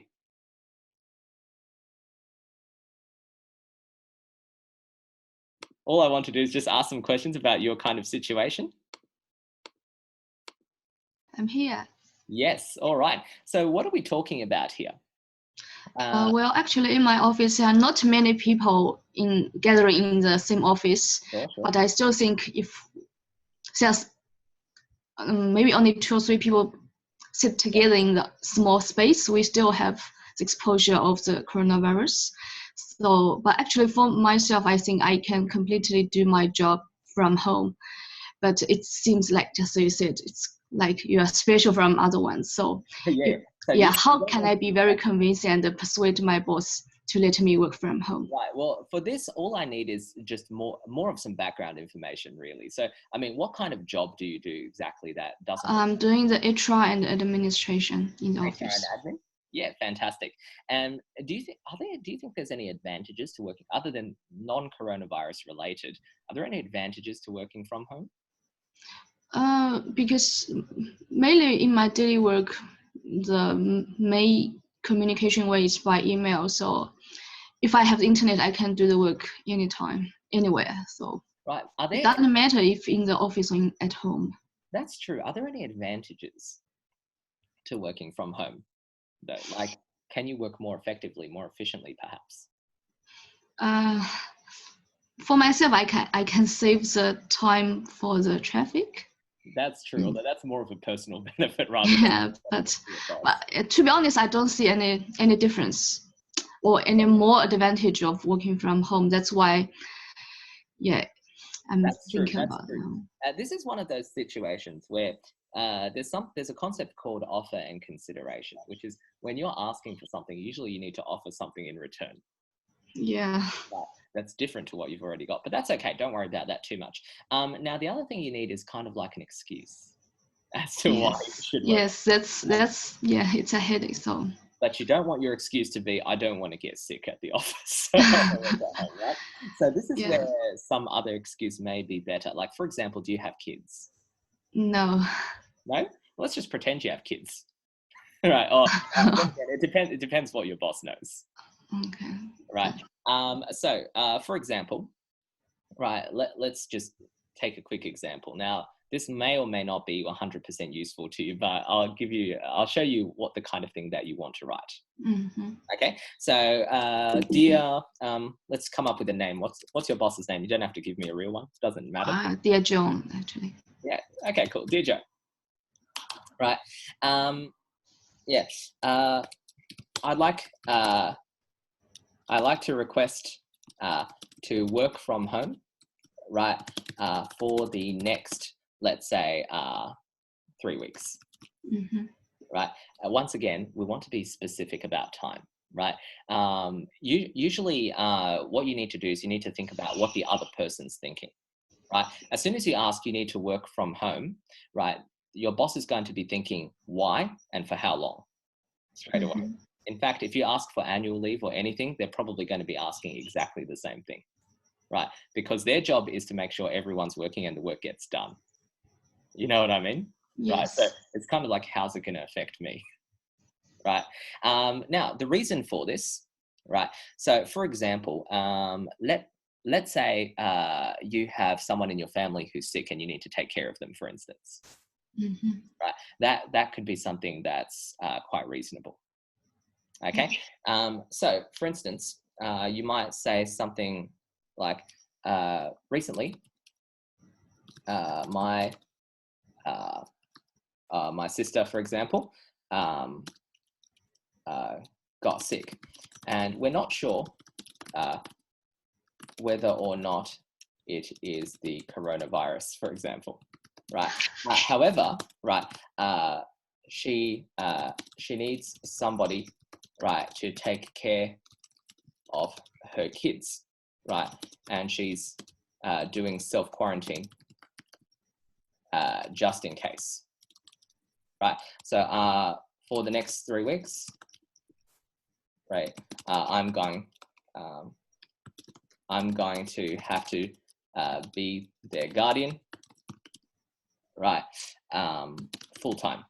All I want to do is just ask some questions about your kind of situation. I'm here. Yes, all right. So what are we talking about here? Well, actually, in my office, there are not many people gathering in the same office. Sure. But I still think if there's maybe only 2 or 3 people sit together in the small space, we still have the exposure of the coronavirus. So, but actually for myself, I think I can completely do my job from home. But it seems like, just so you said, it's like you are special from other ones. So how can I be very convincing and persuade my boss to let me work from home? Right. Well, for this, all I need is just more of some background information, really. So, I mean, what kind of job do you do exactly that doesn't? I'm doing the HR and administration in the office. HR and admin? Yeah, fantastic. And do you think there's any advantages to working other than non-coronavirus related? Are there any advantages to working from home? Because mainly in my daily work, the main communication way is by email. So if I have the internet, I can do the work anytime, anywhere. So right. It doesn't matter if in the office or at home. That's true. Are there any advantages to working from home, though? Like, can you work more effectively, more efficiently, perhaps? For myself, I can save the time for the traffic. That's true, although that's more of a personal benefit rather than but to be honest, I don't see any difference or any more advantage of working from home. That's why, I'm thinking about it. This is one of those situations where there's a concept called offer and consideration, which is when you're asking for something, usually you need to offer something in return. Yeah. That's different to what you've already got, but that's okay. Don't worry about that too much. Now, the other thing you need is kind of like an excuse as to why you should work. Yes, that's it's a headache. So. But you don't want your excuse to be, I don't want to get sick at the office. Right? So this is where some other excuse may be better. Like, for example, do you have kids? No. No? let's just pretend you have kids, right? Or it depends what your boss knows. Okay. Right. So, for example, right, let's just take a quick example. Now, this may or may not be 100% useful to you, but I'll show you what the kind of thing that you want to write. Mm-hmm. Okay. So, dear, let's come up with a name. What's your boss's name? You don't have to give me a real one. Doesn't matter. Dear John, actually. Yeah. Okay, cool. Dear Joe. Right. Yeah. I'd like to request to work from home, right, for the next, let's say, 3 weeks, Mm-hmm. right? Once again, we want to be specific about time, right? Usually what you need to do is you need to think about what the other person's thinking, right? As soon as you ask you need to work from home, right, your boss is going to be thinking why and for how long, straight away. Mm-hmm. In fact, if you ask for annual leave or anything, they're probably going to be asking exactly the same thing, right? Because their job is to make sure everyone's working and the work gets done. You know what I mean? Yes. Right. So it's kind of like, how's it going to affect me? Right. Now, the reason for this, right? So, for example, let's say you have someone in your family who's sick and you need to take care of them, for instance. Mm-hmm. Right. That could be something that's quite reasonable. Okay. So, for instance, you might say something like, recently, my sister, for example, got sick, and we're not sure whether or not it is the coronavirus, for example, right? However, right, she needs somebody, right, to take care of her kids, right, and she's doing self-quarantine just in case, right? So for the next 3 weeks, right, I'm going to have to be their guardian, right, full time.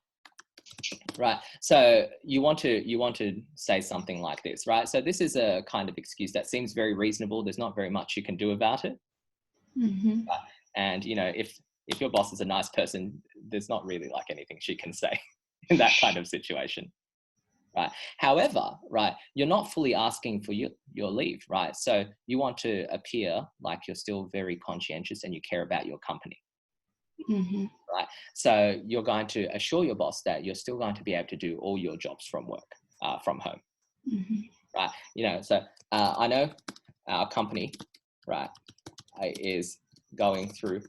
Right. So you want to say something like this, right? So this is a kind of excuse that seems very reasonable. There's not very much you can do about it. Mm-hmm. Right? And you know, if your boss is a nice person, there's not really like anything she can say in that kind of situation. Right. However, right, you're not fully asking for your leave, right? So you want to appear like you're still very conscientious and you care about your company. Mm-hmm. Right. So you're going to assure your boss that you're still going to be able to do all your jobs from work, from home. Mm-hmm. Right. You know, so I know our company, right, is going through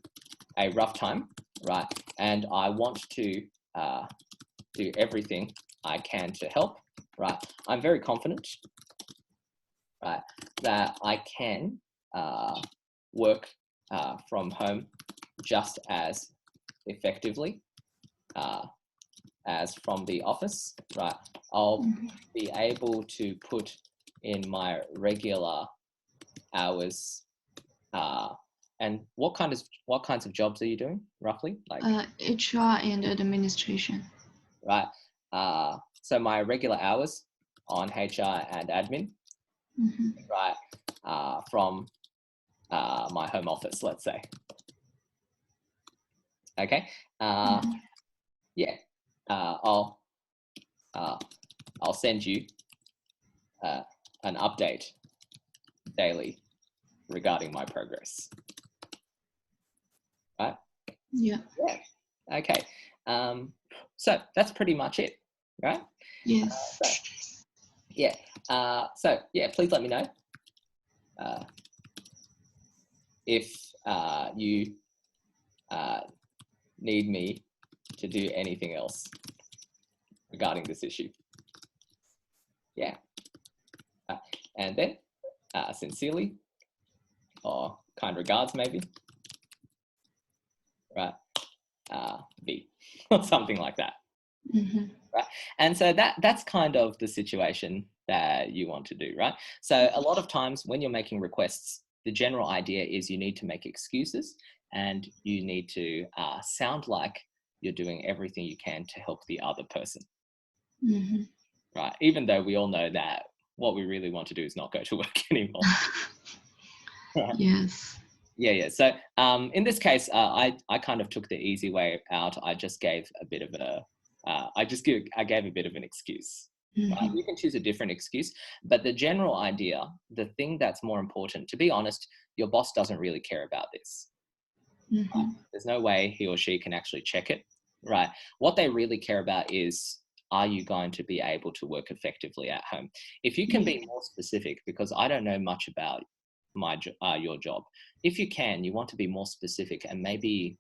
a rough time, right? And I want to do everything I can to help, right? I'm very confident, right, that I can work from home just as effectively as from the office, right? I'll be able to put in my regular hours. And what kinds of jobs are you doing roughly? Like HR and administration. Right. So my regular hours on HR and admin, Mm-hmm. right, from my home office, let's say. Okay. Yeah. I'll send you an update daily regarding my progress. Right. Yeah. Yeah. Okay. So that's pretty much it, right? Yes. Yeah. So yeah, please let me know if you need me to do anything else regarding this issue. Yeah. And then sincerely, or kind regards maybe, right, V, or something like that. Mm-hmm. Right. And so that's kind of the situation that you want to do, right? So a lot of times when you're making requests, the general idea is you need to make excuses and you need to sound like you're doing everything you can to help the other person. Mm-hmm. Right? Even though we all know that what we really want to do is not go to work anymore. Right? Yes. Yeah. So in this case, I kind of took the easy way out. I just gave a bit of I gave a bit of an excuse. Mm-hmm. Right? You can choose a different excuse, but the general idea, the thing that's more important, to be honest, your boss doesn't really care about this. Mm-hmm. Right? There's no way he or she can actually check it. Right? What they really care about is, are you going to be able to work effectively at home? If you can be more specific, because I don't know much about your job. If you can, you want to be more specific and maybe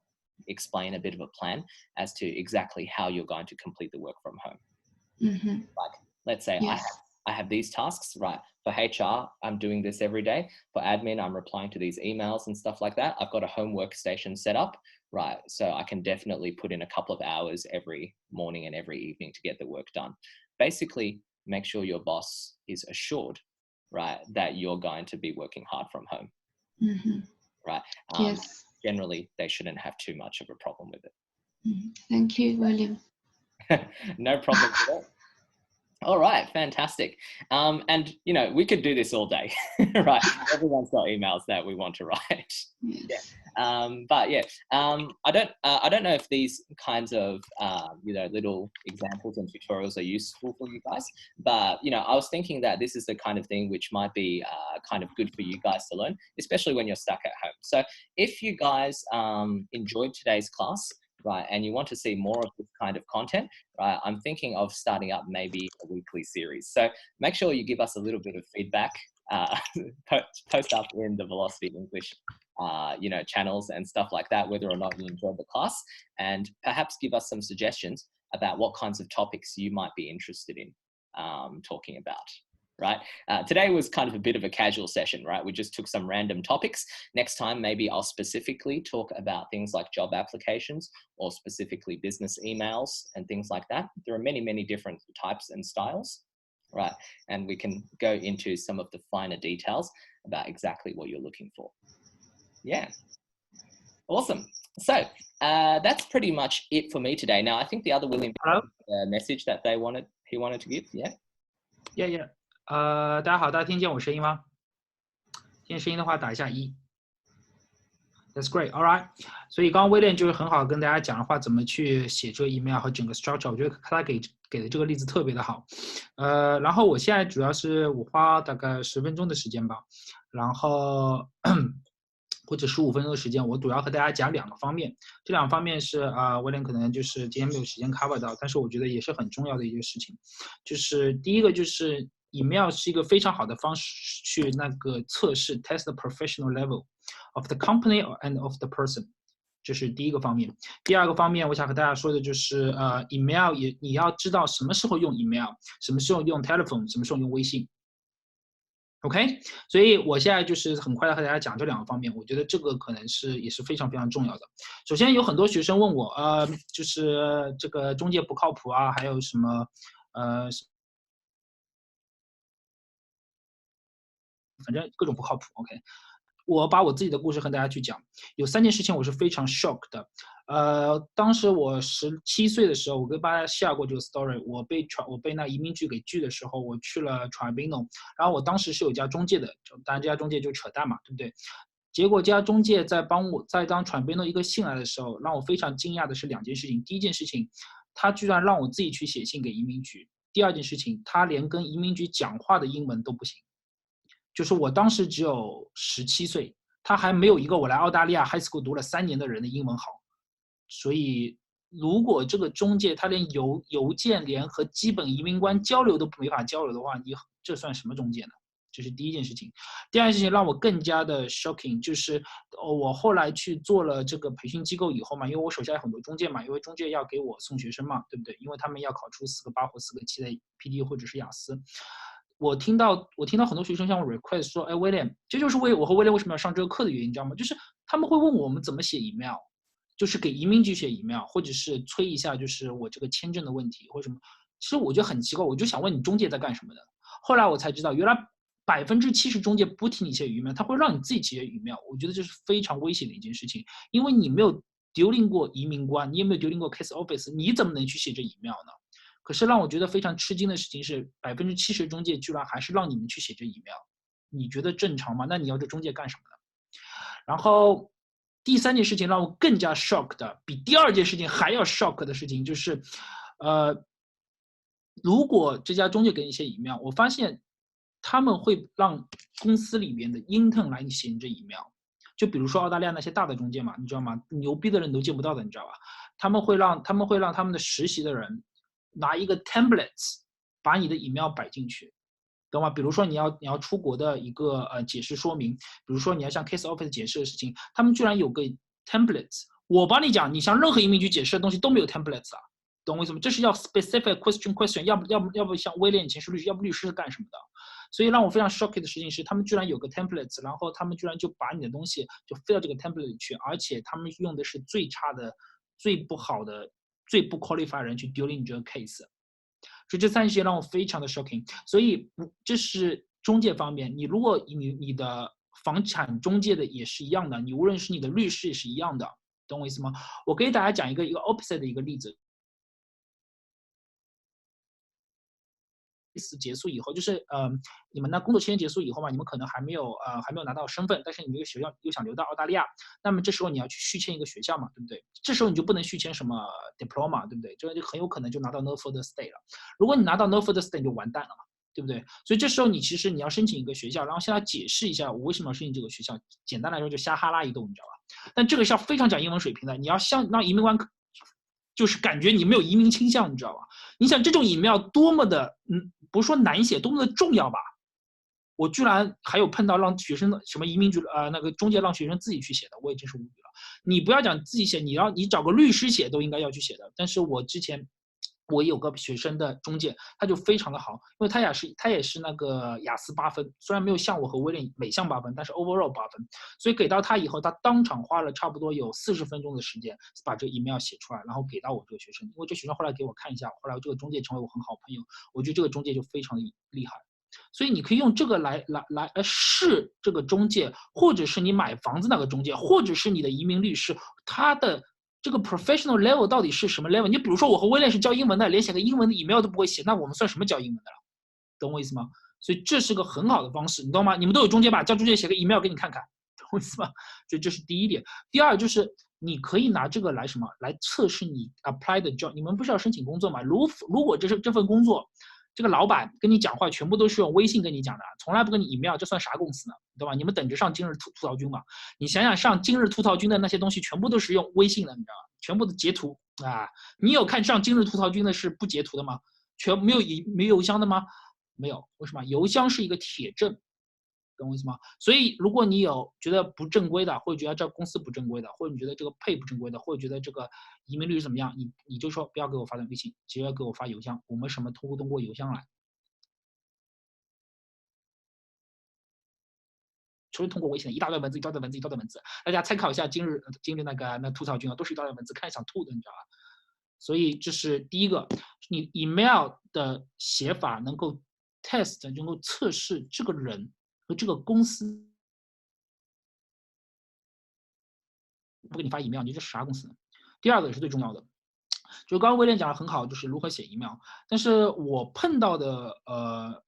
explain a bit of a plan as to exactly how you're going to complete the work from home. Mm-hmm. Like, let's say Yes. I have these tasks, right? For HR, I'm doing this every day. For admin, I'm replying to these emails and stuff like that. I've got a home workstation set up, right? So I can definitely put in a couple of hours every morning and every evening to get the work done. Basically, make sure your boss is assured, right, that you're going to be working hard from home, Mm-hmm. right? Yes. Generally, they shouldn't have too much of a problem with it. Mm-hmm. Thank you, William. No problem at all. All right, fantastic. And we could do this all day, right? Everyone's got emails that we want to write. Yes. Yeah. But yeah, I don't know if these kinds of little examples and tutorials are useful for you guys. But I was thinking that this is the kind of thing which might be kind of good for you guys to learn, especially when you're stuck at home. So if you guys enjoyed today's class, right, and you want to see more of this kind of content, right, I'm thinking of starting up maybe a weekly series. So make sure you give us a little bit of feedback, post up in the Velocity English, channels and stuff like that, whether or not you enjoyed the class, and perhaps give us some suggestions about what kinds of topics you might be interested in talking about. Right. Today was kind of a bit of a casual session, right? We just took some random topics. Next time, maybe I'll specifically talk about things like job applications or specifically business emails and things like that. There are many, many different types and styles, right? And we can go into some of the finer details about exactly what you're looking for. Yeah. Awesome. So that's pretty much it for me today. Now, I think the other William had a message that he wanted to give. Yeah. Yeah. 大家好，大家听见我声音吗？听见声音的话打一下1。That's great, all right. 所以刚刚威廉就是很好跟大家讲的话，怎么去写这个 email 和整个 structure， 我觉得他给的这个例子特别的好。然后我现在主要是我花大概10分钟的时间吧，然后或者15分钟的时间，我主要和大家讲2个方面。这2个方面是威廉可能就是今天没有时间 cover 到，但是我觉得也是很重要的一个事情。就是第一个就是email 是一个非常好的方式去那个测试 test the professional level of the company and of the person， 这是第一个方面。第二个方面我想和大家说的就是email 你要知道什么时候用 email， 什么时候用 telephone， 什么时候用微信。OK， 所以我现在就是很快的和大家讲这2个方面，我觉得这个可能也是非常非常重要的。首先有很多学生问我就是这个中介不靠谱啊，还有什么反正各种不靠谱 OK， 我把我自己的故事和大家去讲。有3件事情我是非常 shock 的。当时我17岁的时候，我跟大家 share 过这个 story， 我被那移民局给拒的时候，我去了 Tribunal， 然后我当时是有家中介的，当然这家中介就扯淡嘛，对不对？结果这家中介在当 Tribunal 一个信来的时候，让我非常惊讶的是2件事情。第一件事情，他居然让我自己去写信给移民局。第二件事情，他连跟移民局讲话的英文都不行。就是我当时只有17岁，他还没有一个我来澳大利亚 high school 读了3年的人的英文好。所以如果这个中介他连邮件连和基本移民官交流都没法交流的话，你这算什么中介呢？这是第一件事情。第二件事情让我更加的 shocking， 就是我后来去做了这个培训机构以后嘛，因为我手下有很多中介嘛，因为中介要给我送学生嘛，对不对？因为他们要考出4个8或4个7的 PD 或者是雅思。我听到很多学生向我 request 说，哎 William， 这就是我和 William 为什么要上这个课的原因，你知道吗？就是他们会问我们怎么写 email， 就是给移民局写 email， 或者是催一下就是我这个签证的问题或者什么。其实我觉得很奇怪，我就想问你中介在干什么的。后来我才知道，原来70%中介不替你写 email， 他会让你自己写 email。我觉得这是非常危险的一件事情，因为你没有 dealing过移民官，你有没有dealing过 case office， 你怎么能去写这 email 呢？可是让我觉得非常吃惊的事情是，70%中介居然还是让你们去写这 email， 你觉得正常吗？那你要这中介干什么呢？然后第3件事情让我更加 shock 的，比第2件事情还要 shock 的事情就是，如果这家中介给你写 email， 我发现他们会让公司里面的 intern 来写你这 email。就比如说澳大利亚那些大的中介嘛，你知道吗？牛逼的人都见不到的，你知道吧？他们会让他们的实习的人拿一个 templates 把你的 email 摆进去，懂吗？比如说你要出国的一个解释说明，比如说你要向 case office 解释的事情，他们居然有个 templates。我帮你讲，你向任何移民局解释的东西都没有 templates 啊，懂我意思吗？这是要 specific question， 要不像威廉以前是律师，要不律师是干什么的？所以让我非常 shock 的事情是，他们居然有个 templates， 然后他们居然就把你的东西就飞到这个 template 里去，而且他们用的是最差的、最不好的、最不 qualified 人去 dealing 你这个 case。所以这3件事情让我非常的 shocking。所以这是中介方面，如果你的房产中介的也是一样的，你无论是你的律师也是一样的，懂我意思吗？我给大家讲一个 opposite 的一个例子。结束以后，就是你们的工作期间结束以后嘛，你们可能还没有拿到身份，但是你们又想留到澳大利亚，那么这时候你要去续签一个学校嘛，对不对？这时候你就不能续签什么 diploma， 对不对？这就很有可能就拿到 no further stay 了。如果你拿到 no further stay， 你就完蛋了嘛，对不对？所以这时候其实你要申请一个学校，然后向他解释一下我为什么要申请这个学校。简单来说就瞎哈拉一通，你知道吧？但这个是要非常讲英文水平的，你要让移民官就是感觉你没有移民倾向，你知道吧？你想这种 email多么的不是说难写，多么的重要吧？我居然还有碰到让学生什么移民局那个中介让学生自己去写的，我也真是无语了。你不要讲自己写，你找个律师写都应该要去写的。但是我之前我有个学生的中介，他就非常的好，因为他也是那个雅思8分，虽然没有像我和威廉每项8分，但是 overall 8分，所以给到他以后，他当场花了差不多有40分钟的时间把这个 email 写出来，然后给到我这个学生。因为这学生后来给我看一下，后来这个中介成为我很好朋友，我觉得这个中介就非常的厉害。所以你可以用这个来试这个中介，或者是你买房子那个中介，或者是你的移民律师，他的这个 professional level 到底是什么 level？ 你比如说我和威廉是教英文的，连写个英文的 email 都不会写，那我们算什么教英文的了？懂我意思吗？所以这是个很好的方式，你懂吗？你们都有中介吧？叫中介写个 email 给你看看，懂我意思吗？所以这是第一点。第二就是你可以拿这个来来测试你 apply 的 job。你们不是要申请工作吗？如果这份工作，这个老板跟你讲话全部都是用微信跟你讲的，从来不跟你 email， 这算啥公司呢？对吧？你们等着上今日吐槽君吧。你想想上今日吐槽君的那些东西全部都是用微信的，你知道吗？全部的截图啊！你有看上今日吐槽君的是不截图的吗？没有邮箱的吗？没有，为什么？邮箱是一个铁证，懂我意思吗？所以如果你有觉得不正规的，或者觉得这公司不正规的，或者你觉得这个配不正规的，或者觉得这个移民率怎么样，你就说不要给我发短微信，直接给我发邮箱，我们什么通过邮箱来。除了通过微信的一大段文字，大家参考一下今日那吐槽君啊，都是一大段文字，看想吐的，你知道吧？所以这是第一个，你 email 的写法能够 test， 能够测试这个人和这个公司。不给你发 email， 你这是啥公司呢？第二个也是最重要的，就刚刚威廉讲的很好，就是如何写 email。但是我碰到的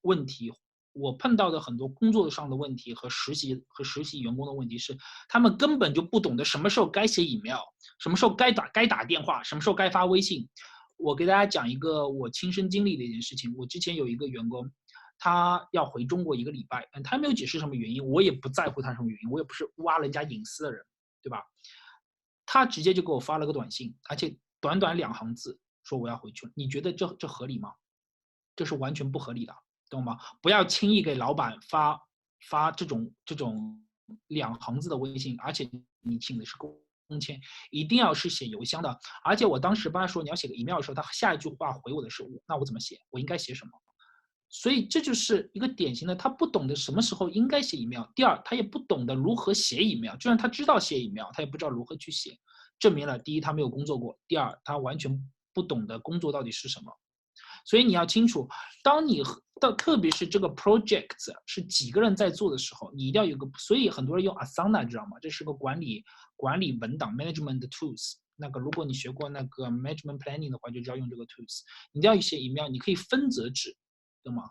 问题，我碰到的很多工作上的问题和实习员工的问题是，他们根本就不懂得什么时候该写 email， 什么时候该打电话，什么时候该发微信。我给大家讲一个我亲身经历的一件事情。我之前有一个员工，他要回中国1个礼拜，他没有解释什么原因，我也不在乎他什么原因，我也不是挖人家隐私的人，对吧？他直接就给我发了个短信，而且短短2行字说我要回去了。你觉得这合理吗？这是完全不合理的，懂吗？不要轻易给老板发这种2行字的微信，而且你请的是工签，一定要是写邮箱的。而且我当时帮他说你要写个 email 的时候，他下一句话回我的是那我怎么写？我应该写什么？所以这就是一个典型的，他不懂得什么时候应该写 email。第二，他也不懂得如何写 email， 就算他知道写 email， 他也不知道如何去写，证明了第一他没有工作过，第二他完全不懂得工作到底是什么。所以你要清楚，当你特别是这个 project 是几个人在做的时候，你一定要有个，所以很多人用 Asana 知道吗？这是个管理文档 management tools。那个如果你学过那个 management planning 的话，就知道用这个 tools。你一定要写 email， 你可以分则制，对吗？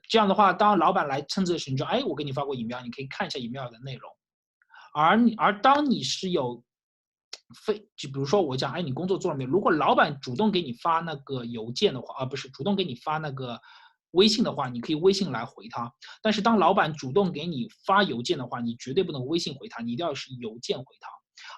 这样的话，当老板来称职的时候，你说，哎，我给你发过 email， 你可以看一下 email 的内容。而当你是有就比如说我讲，哎，你工作做了没有？如果老板主动给你发那个邮件的话，不是主动给你发那个微信的话，你可以微信来回他。但是当老板主动给你发邮件的话，你绝对不能微信回他，你一定要是邮件回他。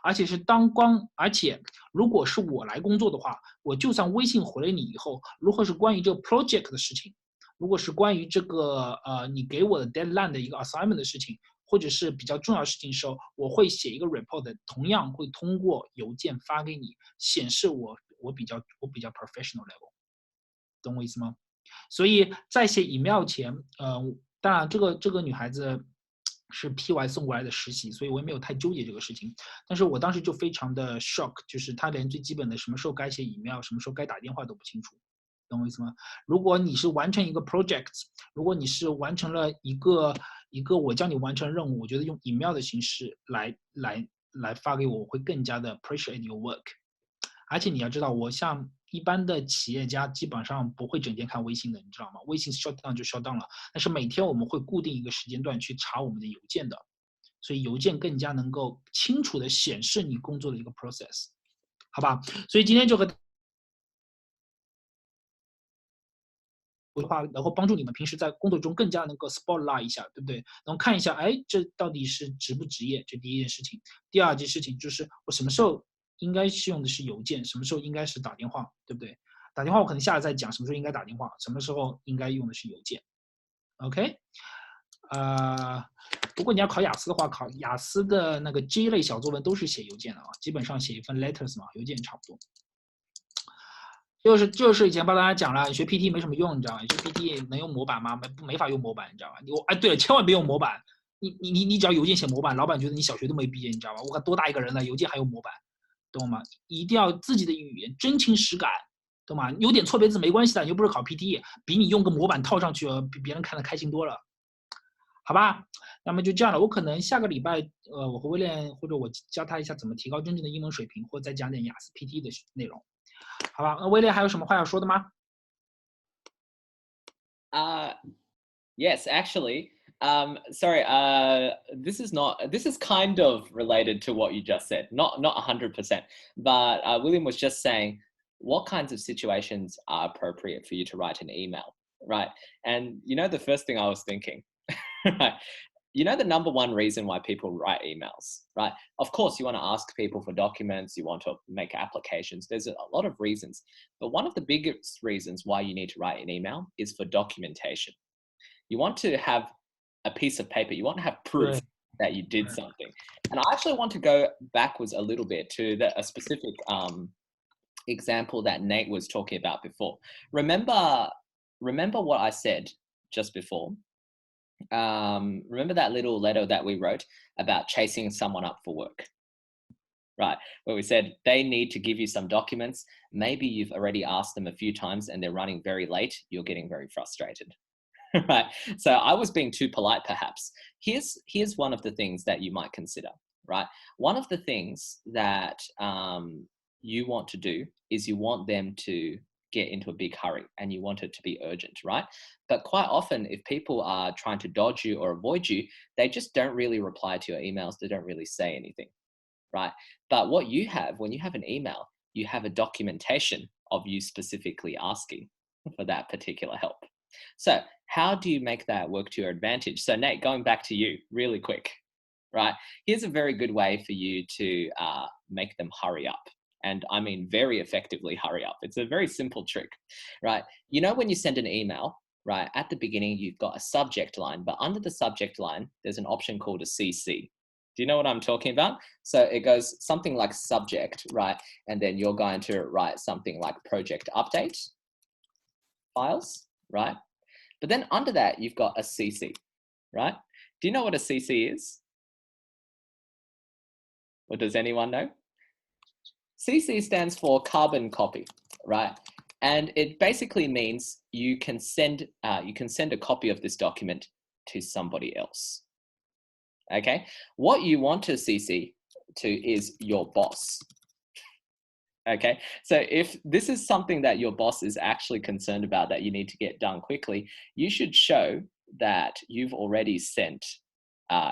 而且如果是我来工作的话，我就算微信回了你以后，如果是关于这个 project 的事情，如果是关于这个你给我的 deadline 的一个 assignment 的事情，或者是比较重要的事情的时候，我会写一个 report， 同样会通过邮件发给你，显示我比较 professional level， 懂我意思吗？所以在写 email 前，当然这个女孩子是 PY 送过来的实习，所以我也没有太纠结这个事情。但是我当时就非常的 shock， 就是她连最基本的什么时候该写 email， 什么时候该打电话都不清楚，懂我意思吗？如果你是完成一个 project， 如果你是完成了一个我叫你完成任务，我觉得用 email 的形式来发给我，我会更加的 appreciate your work。而且你要知道，我像一般的企业家基本上不会整天看微信的，你知道吗？微信 shut down 就 shut down 了，但是每天我们会固定一个时间段去查我们的邮件的，所以邮件更加能够清楚的显示你工作的一个 process， 好吧？所以今天就和的话，然后帮助你们平时在工作中更加能够 spotlight 一下，对不对？然后看一下，哎，这到底是职不职业？这第一件事情。第二件事情就是我什么时候应该是用的是邮件，什么时候应该是打电话，对不对？打电话我可能下来再讲什么时候应该打电话，什么时候应该用的是邮件。OK， 如果你要考雅思的话，考雅思的那个 J 类小作文都是写邮件的啊，基本上写一份 letters 嘛，邮件差不多。就是以前帮大家讲了，学 PT 没什么用，你知道吗？学 PT 能用模板吗？没法用模板，你知道吧？对了，千万别用模板。你只要邮件写模板，老板觉得你小学都没毕业，你知道吧？我看多大一个人了，邮件还用模板，懂吗？一定要自己的语言真情实感，懂吗？有点错别字没关系的，你又不是考 PT， 比你用个模板套上去，比别人看得开心多了，好吧？那么就这样了，我可能下个礼拜，我和威廉或者我教他一下怎么提高真正的英文水平，或再讲点雅思 PT 的内容。好吧，威廉还有什么话要说的吗？ Yes, actually. Sorry. This is kind of related to what you just said. Not 100%. But William was just saying, what kinds of situations are appropriate for you to write an email, right? And the first thing I was thinking, right? The number one reason why people write emails, right? Of course, you want to ask people for documents, you want to make applications. There's a lot of reasons. But one of the biggest reasons why you need to write an email is for documentation. You want to have a piece of paper. You want to have proof that you did something. And I actually want to go backwards a little bit to a specific example that Nate was talking about before. Remember what I said just before? Remember that little letter that we wrote about chasing someone up for work, right? Where we said they need to give you some documents. Maybe you've already asked them a few times and they're running very late. You're getting very frustrated, right? So I was being too polite, perhaps. Here's one of the things that you might consider, right? One of the things that you want to do is you want them to get into a big hurry and you want it to be urgent, right? But quite often, if people are trying to dodge you or avoid you, they just don't really reply to your emails. They don't really say anything, right? But what you have, when you have an email, you have a documentation of you specifically asking for that particular help. So how do you make that work to your advantage? So Nate, going back to you really quick, right? Here's a very good way for you to make them hurry up. And I mean very effectively hurry up. It's a very simple trick, right? When you send an email, right, at the beginning, you've got a subject line, but under the subject line, there's an option called a CC. Do you know what I'm talking about? So it goes something like subject, right? And then you're going to write something like project update files, right? But then under that, you've got a CC, right? Do you know what a CC is? Or does anyone know? CC stands for carbon copy, right? And it basically means you can send a copy of this document to somebody else. Okay, what you want to CC to is your boss. Okay, so if this is something that your boss is actually concerned about that you need to get done quickly, you should show that you've already sent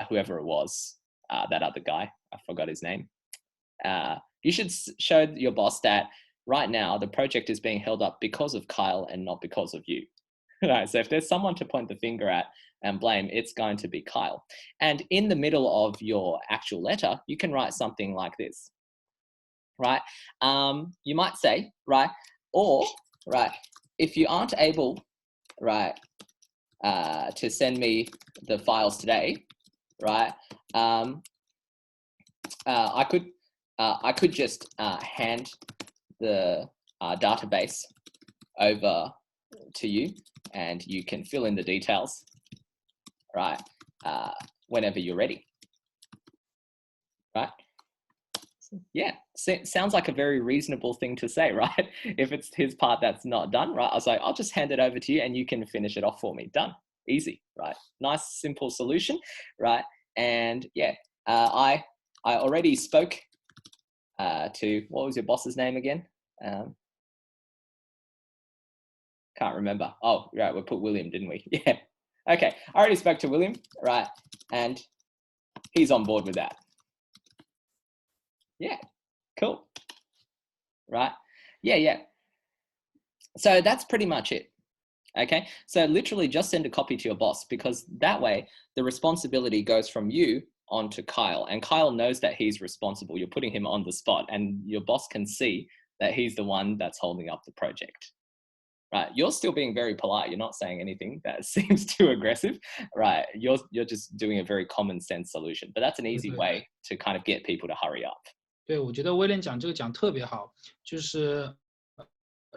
whoever it was, that other guy, I forgot his name. You should show your boss that right now the project is being held up because of Kyle and not because of you. Right, so if there's someone to point the finger at and blame, it's going to be Kyle. And in the middle of your actual letter, you can write something like this, right? You might say, right, or, right, if you aren't able, right, to send me the files today, right, I could just hand the database over to you and you can fill in the details, right, whenever you're ready, right? Yeah, sounds like a very reasonable thing to say, right? If it's his part that's not done, right? I was like, I'll just hand it over to you and you can finish it off for me. Done. Easy, right? Nice, simple solution, right? And yeah, I already spoke to, what was your boss's name again? Can't remember. Oh, right, we put William, didn't we? Yeah. Okay, I already spoke to William, right? And he's on board with that. Yeah, cool. Right? Yeah. So that's pretty much it. Okay, so literally just send a copy to your boss, because that way the responsibility goes from you onto Kyle, and Kyle knows that he's responsible. You're putting him on the spot, and your boss can see that he's the one that's holding up the project. Right, you're still being very polite. You're not saying anything that seems too aggressive, right? You're just doing a very common sense solution, but that's an easy way to kind of get people to hurry up. 对，我觉得威廉讲这个讲特别好，就是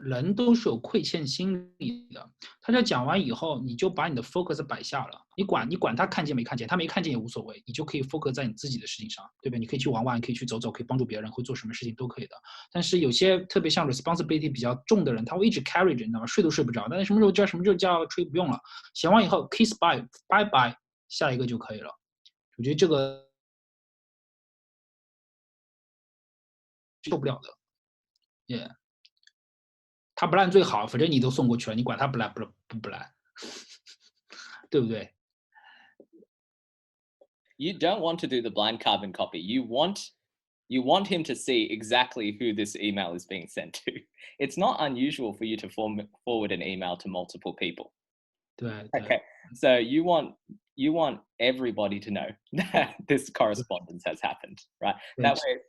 人都是有亏欠心理的。他这讲完以后，你就把你的 focus 摆下了，你管他看见没看见，他没看见也无所谓，你就可以 focus 在你自己的事情上，对吧？你可以去玩玩，可以去走走，可以帮助别人，会做什么事情都可以的。但是有些特别像 responsibility 比较重的人，他会一直 carry 着，你知道吗？睡都睡不着。但是什么时候叫吹不用了，写完以后 kiss bye bye bye， 下一个就可以了。我觉得这个受不了的 ，yeah。他不烂最好，反正你都送过去了，你管他不烂不烂，对不对？ You don't want to do the blind carbon copy. You want him to see exactly who this email is being sent to. It's not unusual for you to forward an email to multiple people. 对。Okay, so you want everybody to know that this correspondence has happened, right? That way,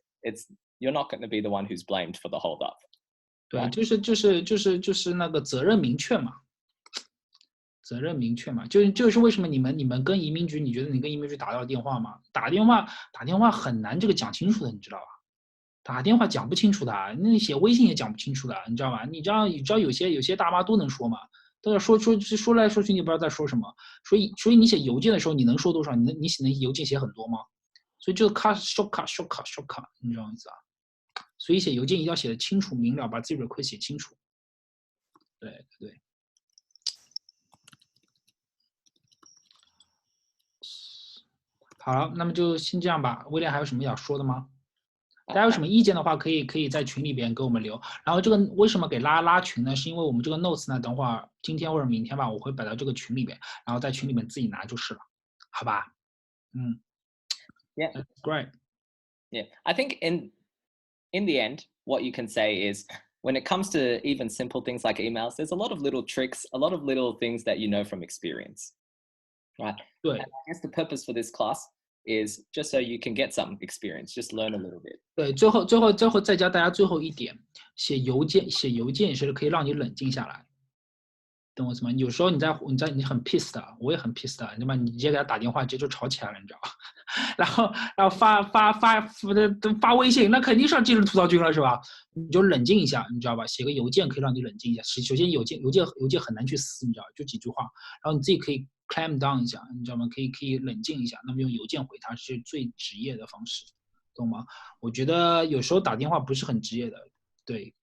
you're not going to be the one who's blamed for the hold up. 对，就是那个责任明确嘛，就是为什么你们跟移民局，你觉得你跟移民局打到电话吗？打电话很难这个讲清楚的，你知道吧？打电话讲不清楚的，那你写微信也讲不清楚的，你知道吧？你知道有些大妈都能说嘛，都要说来说去，你不知道在说什么，所以你写邮件的时候，你能说多少？你写邮件写很多吗？所以就shortcut，你知道意思啊？所以写邮件一定要写得清楚明了，把自己的 request 写清楚。对。好了，那么就先这样吧。威廉还有什么要说的吗？大家有什么意见的话，可以在群里边给我们留。然后这个为什么给拉群呢？是因为我们这个 notes 呢，等会儿今天或者明天吧，我会摆到这个群里边，然后在群里面自己拿就是了，好吧？Yeah, that's great. Yeah, I think in the end, what you can say is, when it comes to even simple things like emails, there's a lot of little tricks, a lot of little things that you know from experience, right? And I guess the purpose for this class is just so you can get some experience, just learn a little bit. 对，最后再教大家最后一点，写邮件也是可以让你冷静下来，懂我意思吗？有时候你很 pissed 的，我也很 pissed 的，对吧？你直接给他打电话，直接就吵起来了，你知道吧？然后发微信，那肯定是进入吐槽君了，是吧？你就冷静一下，你知道吧？写个邮件可以让你冷静一下。首先邮件很难去撕，你知道，就几句话，然后你自己可以 calm down 一下，你知道吗？可以冷静一下。那么用邮件回他是最职业的方式，懂吗？我觉得有时候打电话不是很职业的，对。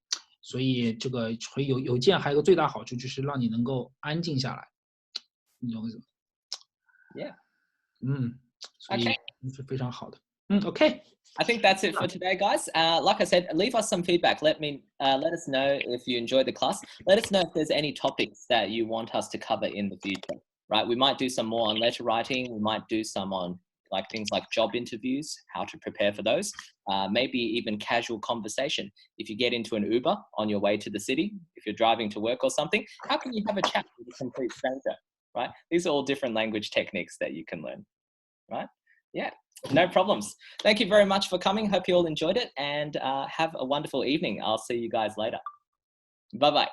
所以这个回邮件还有个最大好处就是让你能够安静下来，你懂我意思吗 Yeah. 所以 Okay. 是非常好的。OK. I think that's it for today, guys. Like I said, leave us some feedback. Let us know if you enjoyed the class. Let us know if there's any topics that you want us to cover in the future, right? We might do some more on letter writing. We might do some on like things like job interviews, how to prepare for those, maybe even casual conversation. If you get into an Uber on your way to the city, if you're driving to work or something, how can you have a chat with a complete stranger, right? These are all different language techniques that you can learn, right? Yeah, no problems. Thank you very much for coming. Hope you all enjoyed it, and have a wonderful evening. I'll see you guys later. Bye-bye.